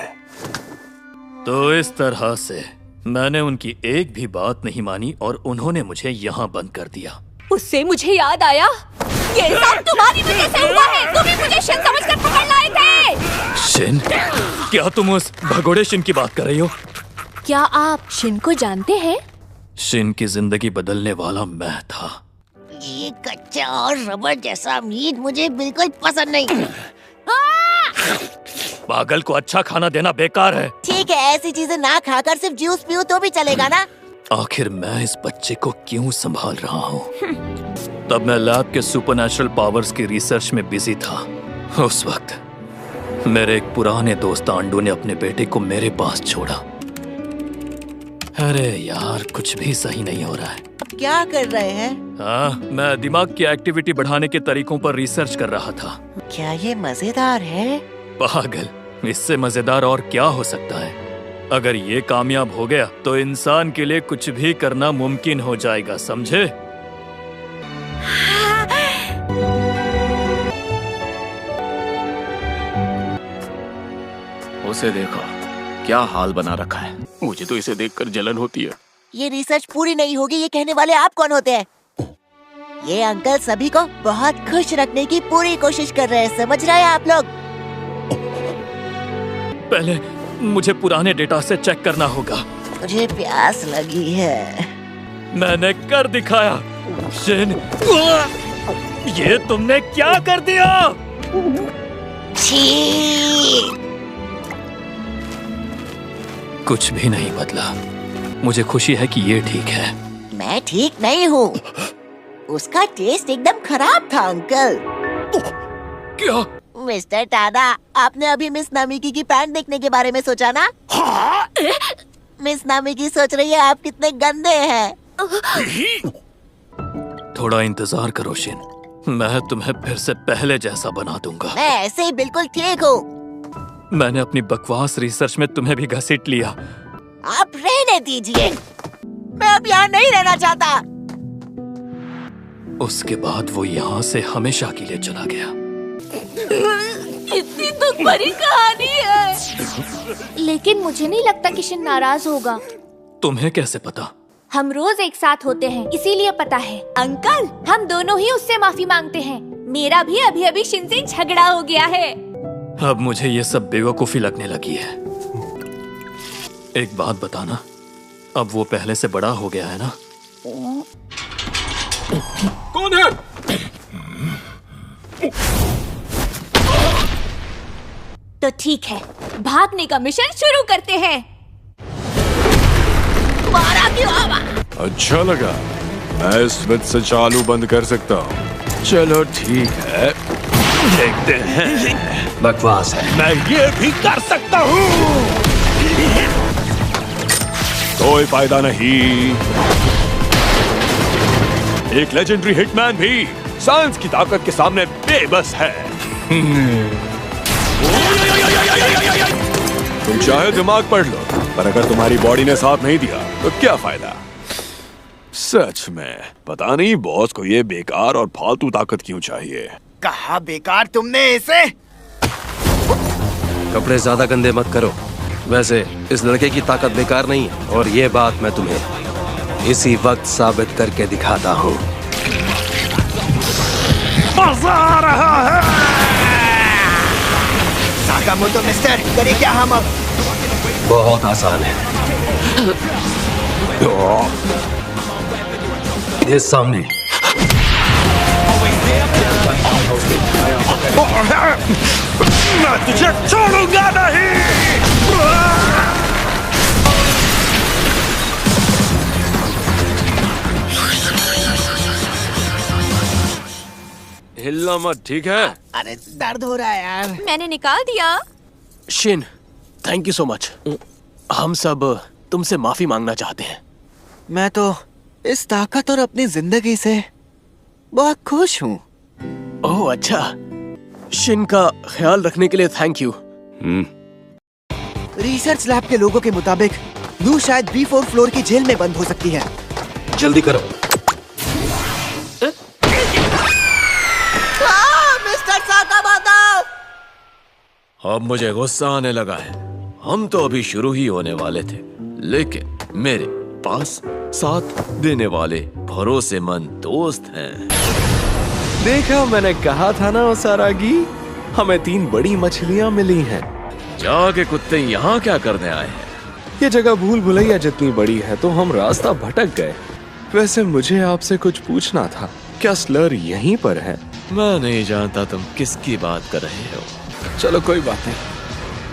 तो इस तरह से मैंने उनकी एक भी बात नहीं मानी और उन्होंने मुझे यहाँ बंद कर दिया। उससे मुझे याद आया, ये सब तुम्हारी वजह से हुआ है। तुम ही मुझे शिन समझकर पकड़ लाए थे। शिन? क्या तुम उस भगोड़े शिन की बात कर रही हो? क्या आप शिन को जानते हैं? शिन की जिंदगी बदलने वाला मैं था। ये कच्चा और रबड़ जैसा मीट मुझे बिल्कुल पसंद नहीं। पागल को अच्छा खाना देना बेकार है। ठीक है, ऐसी चीजें ना खाकर सिर्फ जूस पीओ तो भी चलेगा ना। आखिर मैं इस बच्चे को क्यों संभाल रहा हूँ? तब मैं लैब के सुपरनैचुरल पावर्स की रिसर्च में बिजी था। उस वक्त मेरे एक पुराने दोस्त आंडू ने अपने बेटे को मेरे पास छोड़ा। अरे यार, कुछ भी सही नहीं हो रहा है। अब क्या कर रहे हैं? हाँ, मैं दिमाग की एक्टिविटी बढ़ाने के तरीकों पर रिसर्च कर रहा था। क्या ये मजेदार है? पागल, इससे मजेदार और क्या हो सकता है? अगर ये कामयाब हो गया तो इंसान के लिए कुछ भी करना मुमकिन हो जाएगा, समझे? उसे देखो, क्या हाल बना रखा है। मुझे तो इसे देखकर जलन होती है। ये रिसर्च पूरी नहीं होगी, ये कहने वाले आप कौन होते हैं? ये अंकल सभी को बहुत खुश रखने की पूरी कोशिश कर रहे हैं, समझ रहे हैं आप लोग? पहले मुझे पुराने डेटा से चेक करना होगा। मुझे प्यास लगी है। मैंने कर दिखाया। शिन, ये तुमने क्या कर दिया? कुछ भी नहीं बदला। मुझे खुशी है कि ये ठीक है। मैं ठीक नहीं हूँ। उसका टेस्ट एकदम खराब था अंकल। क्या? मिस्टर टाडा, आपने अभी मिस नामिकी की पैंट देखने के बारे में सोचा ना? हाँ? मिस नामिकी सोच रही है आप कितने गंदे हैं। थोड़ा इंतजार करो शिन, मैं तुम्हें फिर से पहले जैसा बना दूंगा। मैं ऐसे ही बिल्कुल ठीक हूँ। मैंने अपनी बकवास रिसर्च में तुम्हें भी घसीट लिया। आप रहने जाने दीजिए, मैं अब यहाँ नहीं रहना चाहता। उसके बाद वो यहाँ से हमेशा के लिए चला गया। कितनी दुख भरी कहानी है। लेकिन मुझे नहीं लगता कि शिन नाराज होगा। तुम्हें कैसे पता? हम रोज एक साथ होते हैं, इसीलिए पता है। अंकल, हम दोनों ही उससे माफी मांगते हैं। मेरा भी अभी अभी शिन से झगड़ा हो गया है। अब मुझे ये सब बेवकूफी लगने लगी है। एक बात बताना, अब वो पहले से बड़ा हो गया है ना? कौन है? तो ठीक है, भागने का मिशन शुरू करते हैं। मारा क्यों आवा? अच्छा लगा, मैं स्विच से चालू बंद कर सकता हूँ। चलो ठीक है, देखते हैं। बकवास है, मैं ये भी कर सकता हूँ। कोई फायदा नहीं। एक लेजेंडरी हिटमैन भी साइंस की ताकत के सामने बेबस है। तुम चाहे दिमाग पढ़ लो, पर अगर तुम्हारी बॉडी ने साथ नहीं दिया तो क्या फायदा। सच में पता नहीं बॉस को ये बेकार और फालतू ताकत क्यों चाहिए। कहा बेकार तुमने इसे? कपड़े ज्यादा गंदे मत करो। वैसे इस लड़के की ताकत बेकार नहीं है, और ये बात मैं तुम्हें इसी वक्त साबित करके दिखाता हूँ। मजा आ रहा है। साकामोटो मिस्टर, करें क्या हम अब? बहुत आसान है। ये सामने। मैं तुझे छोड़ूंगा नहीं। हिलना मत, ठीक है? अरे दर्द हो रहा है यार। मैंने निकाल दिया। Shin, thank you so much. हम सब तुमसे माफी मांगना चाहते हैं। मैं तो इस ताकत और अपनी जिंदगी से बहुत खुश हूँ। ओह अच्छा, शिन का ख्याल रखने के लिए थैंक यू। रिसर्च लैब के लोगों के मुताबिक लू शायद B4 फ्लोर की जेल में बंद हो सकती है। जल्दी करो। Mister Sakamoto! अब मुझे गुस्सा आने लगा है। हम तो अभी शुरू ही होने वाले थे, लेकिन मेरे पास साथ देने वाले भरोसेमंद दोस्त हैं। देखा, मैंने कहा था ना ओसारागी, हमें 3 बड़ी मछलियां मिली हैं। जाके कुत्ते यहाँ क्या करने आए हैं? ये जगह भूल भुलैया जितनी बड़ी है तो हम रास्ता भटक गए। वैसे मुझे आपसे कुछ पूछना था, क्या स्लर यहीं पर है? मैं नहीं जानता तुम किसकी बात कर रहे हो। चलो कोई बात नहीं।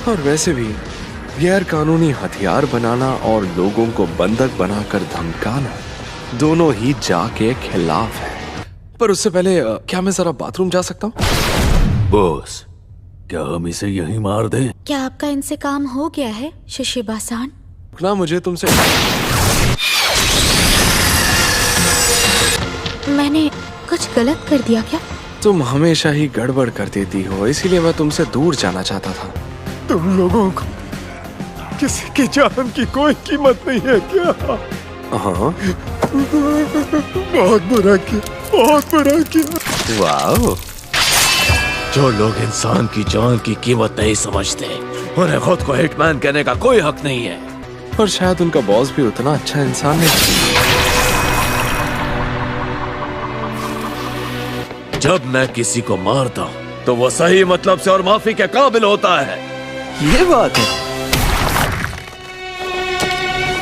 और वैसे भी गैर कानूनी हथियार बनाना और लोगों को बंधक बनाकर धमकाना दोनों ही जा के खिलाफ है। पर उससे पहले क्या मैं जरा बाथरूम जा सकता हूँ? बॉस, क्या हम इसे यहीं मार दें? क्या आपका इनसे काम हो गया है शिशिबा-सान? ना मुझे तुमसे मैंने कुछ गलत कर दिया क्या? तुम हमेशा ही गड़बड़ कर देती हो, इसीलिए मैं तुमसे दूर जाना चाहता था। तुम लोगों को किसी की जान की कोई कीमत नहीं है क्या? हाँ, बहुत बुरा किया, बहुत बुरा किया। वाह! जो लोग इंसान की जान की कीमत नहीं समझते, उन्हें खुद को हिटमैन कहने का कोई हक नहीं है। और शायद उनका बॉस भी उतना अच्छा इंसान नहीं। जब मैं किसी को मारता हूँ तो वो सही मतलब से और माफी के काबिल होता है। ये बात है।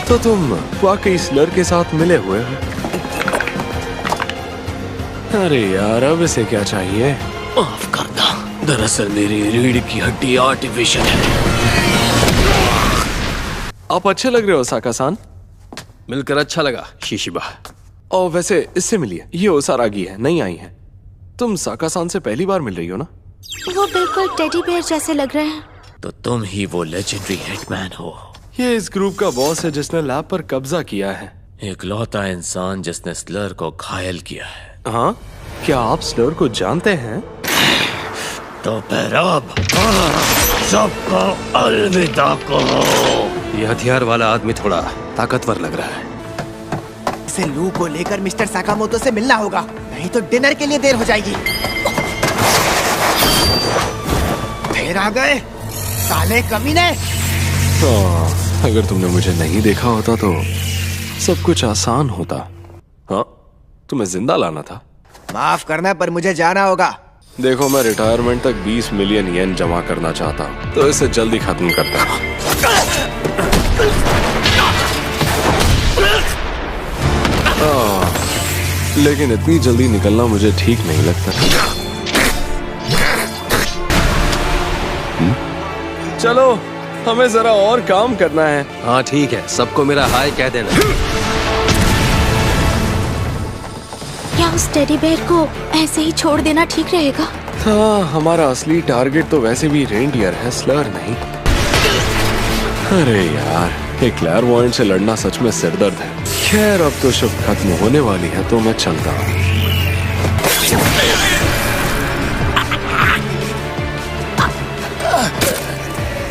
तो तुम वाकई स्लर के साथ मिले हुए हो? अरे यार, अब इसे क्या चाहिए? माफ करना, दरअसल मेरी रीढ़ की हड्डी आर्टिफिशियल है। आप अच्छे लग रहे हो साका-सान। मिलकर अच्छा लगा शिशिबा। और वैसे इससे मिलिए, ये ओसारागी है, नई आई है। तुम साका-सान से पहली बार मिल रही हो ना? वो बिल्कुल टेडी बेयर जैसे लग रहे हैं। तो तुम ही वो लेजेंडरी हिटमैन हो। ये इस ग्रुप का बॉस है जिसने लैब पर कब्जा किया है। इकलौता इंसान जिसने स्लर को घायल किया है। हाँ, क्या आप स्लर को जानते हैं? तो फिर अब सबको अलविदा कहो। ये हथियार वाला आदमी थोड़ा ताकतवर लग रहा है। इसे लू को लेकर मिस्टर साकामोतो से मिलना होगा, नहीं तो डिनर के लिए देर हो जाएगी। फिर आ गए साले कमीने। अगर तुमने मुझे नहीं देखा होता तो सब कुछ आसान होता। हाँ, तुम्हें जिंदा लाना था। माफ करना पर मुझे जाना होगा। देखो, मैं रिटायरमेंट तक 20 मिलियन येन जमा करना चाहता हूँ, तो इसे जल्दी खत्म करता हूँ। लेकिन इतनी जल्दी निकलना मुझे ठीक नहीं लगता। चलो, हमें जरा और काम करना है। हाँ ठीक है, सबको मेरा हाय कह देना। क्या उस टेडी बेयर को ऐसे ही छोड़ देना ठीक रहेगा? हाँ, हमारा असली टारगेट तो वैसे भी रेनडियर है, स्लर नहीं। अरे यार, एक क्लैरवॉयंट से लड़ना सच में सिरदर्द है। खैर, अब तो शिफ्ट खत्म होने वाली है, तो मैं चलता हूँ।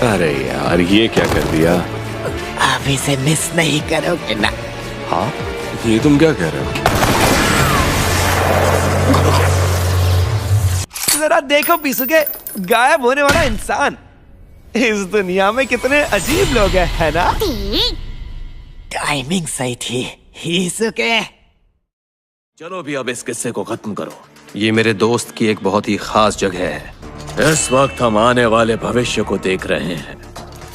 अरे यार, ये क्या कर दिया? आप इसे मिस नहीं करोगे ना? हाँ, ये तुम क्या कह रहे हो? जरा देखो पीसूके, गायब होने वाला इंसान। इस दुनिया में कितने अजीब लोग हैं, है ना? टाइमिंग सही थी हिसुके। चलो भी अब इस किस्से को खत्म करो। ये मेरे दोस्त की एक बहुत ही खास जगह है। इस वक्त हम आने वाले भविष्य को देख रहे हैं।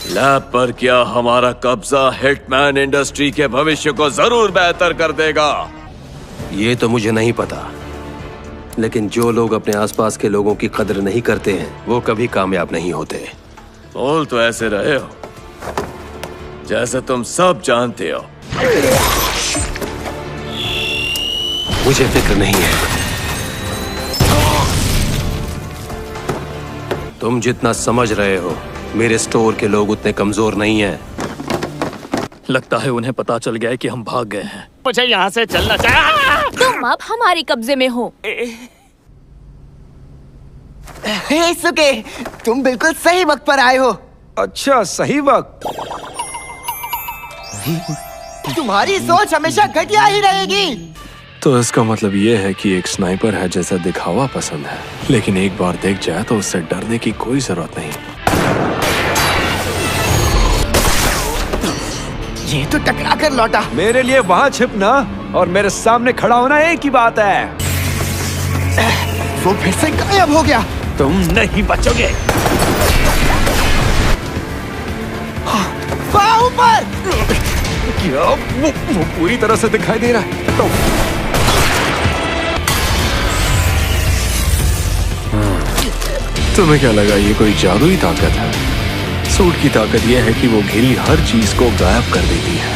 लैब पर क्या हमारा कब्जा हिटमैन इंडस्ट्री के भविष्य को जरूर बेहतर कर देगा, ये तो मुझे नहीं पता। लेकिन जो लोग अपने आसपास के लोगों की कदर नहीं करते हैं, वो कभी कामयाब नहीं होते। बोल तो ऐसे रहे हो जैसे तुम सब जानते हो। मुझे फिक्र नहीं है। तुम जितना समझ रहे हो, मेरे स्टोर के लोग उतने कमजोर नहीं हैं। लगता है उन्हें पता चल गया है कि हम भाग गए हैं। मुझे यहाँ से चलना चाहिए। तुम अब हमारे कब्जे में हो। हिसुके, तुम बिल्कुल सही वक्त पर आए हो। अच्छा, सही वक्त। तुम्हारी सोच हमेशा घटिया ही रहेगी। तो इसका मतलब ये है कि एक स्नाइपर है जैसा दिखावा पसंद है, लेकिन एक बार देख जाए तो उससे डरने की कोई जरूरत नहीं। ये तो टकरा कर लौटा। मेरे लिए वहाँ छिपना और मेरे सामने खड़ा होना एक ही बात है। वो फिर से गायब हो गया। तुम नहीं बचोगे। ऊपर क्या वो पूरी तरह से दिखाई दे रहा है। तो तुम्हें क्या लगा ये कोई जादुई ताकत है? सूट की ताकत यह है कि वो घिरी हर चीज को गायब कर देती है।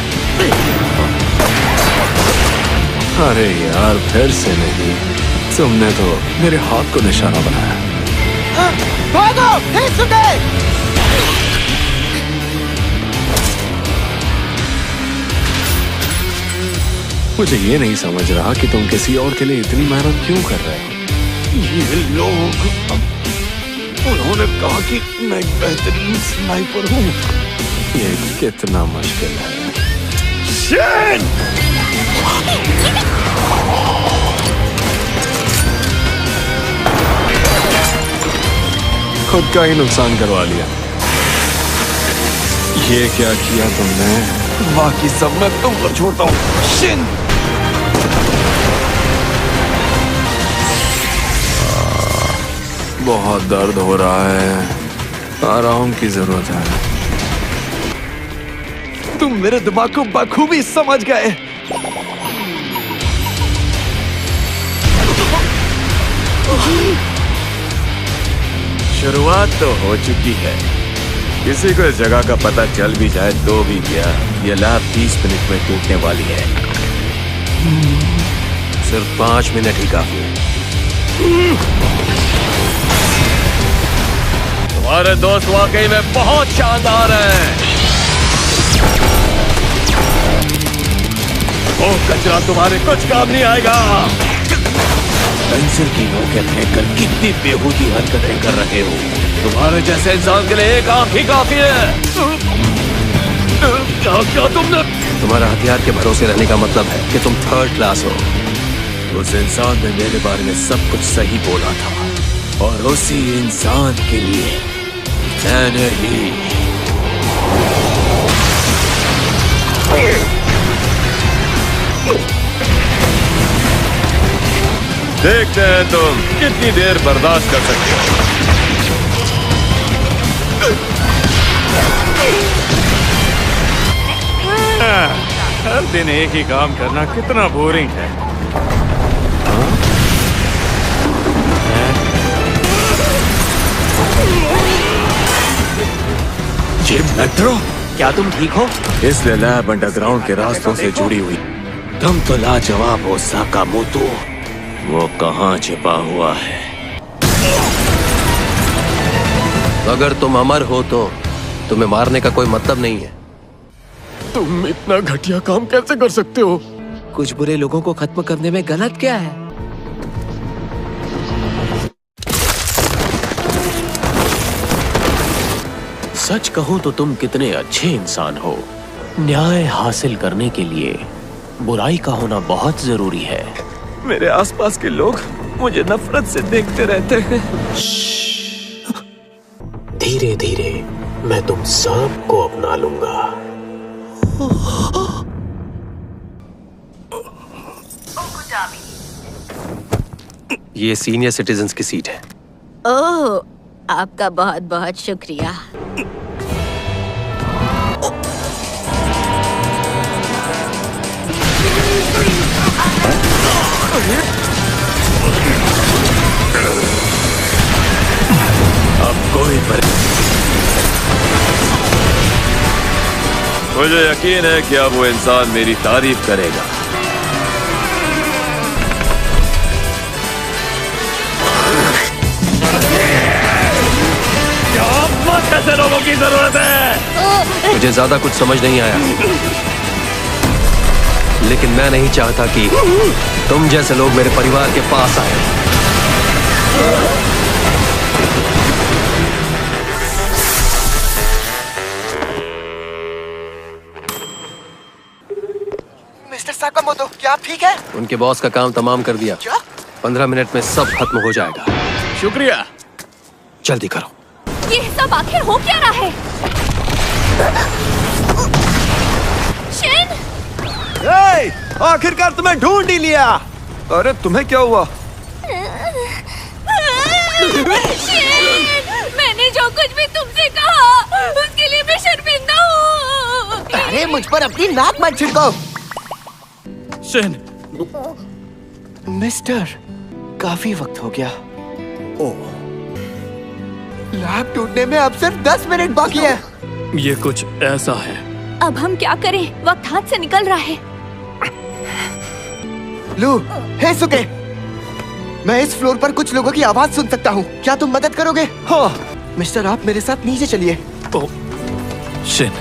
अरे यार, फिर से नहीं। तुमने तो मेरे हाथ को निशाना बनाया। भागो, हिसुके! मुझे ये नहीं समझ रहा कि तुम किसी और के लिए इतनी मेहनत क्यों कर रहे हो। ये लोग, उन्होंने कहा कि मैं एक बेहतरीन स्नाइपर हूँ। ये कितना मुश्किल है। शिट! खुद का ही नुकसान करवा लिया। ये क्या किया तुमने? बाकी सब मैं तुमको छोड़ता हूँ। शिन! बहुत दर्द हो रहा है, आराम की जरूरत है। तुम मेरे दिमाग को बखूबी समझ गए। शुरुआत तो हो चुकी है। किसी को इस जगह का पता चल भी जाए तो भी क्या, ये लैब 30 मिनट में टूटने वाली है। सिर्फ 5 मिनट ही काफी है। तुम्हारे दोस्त वाकई में बहुत शानदार हैं। वो कचरा तुम्हारे कुछ काम नहीं आएगा। पेंसिल की नोकें फेंककर कितनी बेहूदी हरकतें कर रहे हो। तुम्हारे जैसे इंसान के लिए एक आंख ही काफी है। क्या तुमने? तुम्हारा हथियार के भरोसे रहने का मतलब है कि तुम थर्ड क्लास हो। उस इंसान ने मेरे बारे में सब कुछ सही बोला था और उसी इंसान के लिए मैंने ही देखते हैं तुम कितनी देर बर्दाश्त कर सकते हो। हर दिन एक ही काम करना कितना बोरिंग है। जिम मेट्रो, क्या तुम ठीक हो? इसलिए लैब अंडरग्राउंड के रास्तों से जुड़ी हुई। तुम तो लाजवाब हो साकामोतो। वो कहाँ छिपा हुआ है? अगर तुम अमर हो तो तुम्हें मारने का कोई मतलब नहीं है। तुम इतना घटिया काम कैसे कर सकते हो? कुछ बुरे लोगों को खत्म करने में गलत क्या है? सच कहूं तो तुम कितने अच्छे इंसान हो। न्याय हासिल करने के लिए बुराई का होना बहुत जरूरी है। मेरे आसपास के लोग मुझे नफरत से देखते रहते हैं। धीरे धीरे मैं तुम सबको अपना लूंगा। ये सीनियर सिटीजन्स की सीट है। ओह, आपका बहुत बहुत शुक्रिया। अब कोई मुझे यकीन है कि अब वो इंसान मेरी तारीफ करेगा। कैसे लोगों की जरूरत है? मुझे ज्यादा कुछ समझ नहीं आया, लेकिन मैं नहीं चाहता कि तुम जैसे लोग मेरे परिवार के पास आए। मिस्टर साकामोतो, क्या आप ठीक है? उनके बॉस का काम तमाम कर दिया। 15 मिनट में सब खत्म हो जाएगा। शुक्रिया। जल्दी करो। ये सब आखिर हो क्या रहा है? शिन! आखिरकार तुम्हें ढूंढ ही लिया। अरे तुम्हें क्या हुआ? शिन! मैंने जो कुछ भी तुमसे कहा उसके लिए मैं शर्मिंदा हूँ। अरे मुझ पर अपनी नाक मत छिड़को। शिन! मिस्टर, काफी वक्त हो गया। ओह, लैब टूटने में अब सिर्फ 10 मिनट बाकी है। ये कुछ ऐसा है। अब हम क्या करें? वक्त हाथ से निकल रहा है। लू, हे सुके, मैं इस फ्लोर पर कुछ लोगों की आवाज सुन सकता हूँ। क्या तुम मदद करोगे? हाँ। मिस्टर, आप मेरे साथ नीचे चलिए। ओह, शिन,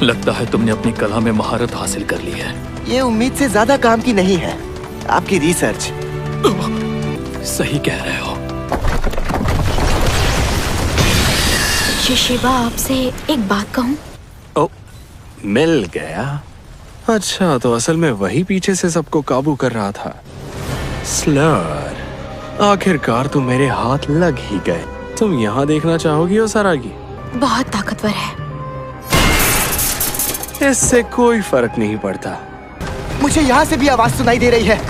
लगता है तुमने अपनी कला में महारत हासिल कर ली है। ये उम्मीद से ज्यादा काम की नहीं है। आपकी रिसर्च। सही कह रहे हो। शिवा, आपसे एक बात कहूं? ओ, मिल गया। अच्छा, तो असल में वही पीछे से सबको काबू कर रहा था। स्लर, आखिरकार तुम मेरे हाथ लग ही गए। तुम यहाँ देखना चाहोगी ओसारागी? बहुत ताकतवर है। इससे कोई फर्क नहीं पड़ता। मुझे यहाँ से भी आवाज सुनाई दे रही है।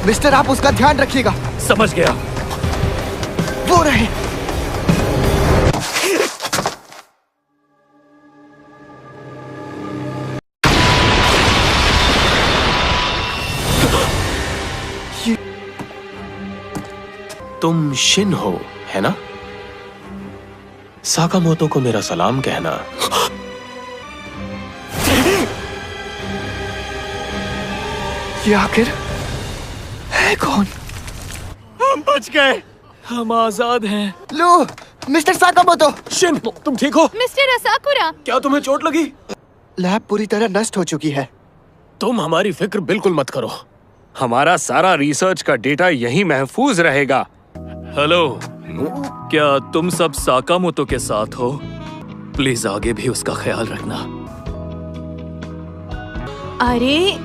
मिस्टर, आप उसका ध्यान रखिएगा। समझ गया। वो रहे। तुम शिन हो, है ना? साकामोतो को मेरा सलाम कहना। ये आखिर है कौन? हम बच गए। हम आजाद हैं। लो, मिस्टर साकामोतो। शिन, तुम ठीक हो? मिस्टर असाकुरा, क्या तुम्हें चोट लगी? लैब पूरी तरह नष्ट हो चुकी है। तुम हमारी फिक्र बिल्कुल मत करो। हमारा सारा रिसर्च का डेटा यहीं महफूज रहेगा। हेलो, क्या तुम सब साकामोतो के साथ हो? प्लीज आगे भी उसका ख्याल रखना। अरे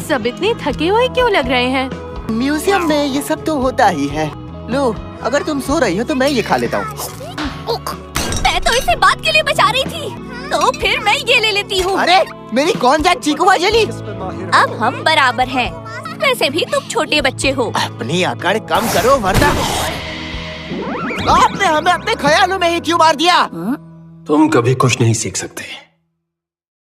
सब इतने थके हुए क्यों लग रहे हैं? म्यूजियम में ये सब तो होता ही है। लो, अगर तुम सो रही हो तो मैं ये खा लेता हूँ। मैं तो इसे बात के लिए बचा रही थी, तो फिर मैं ये ले लेती हूँ। अरे मेरी कौन सा चीकुआ जेली? अब हम बराबर हैं। वैसे भी तुम छोटे बच्चे हो। अपनी अकड़ कम करो वरना आपने हमें अपने ख्यालों में ही क्यों मार दिया? तुम कभी कुछ नहीं सीख सकते।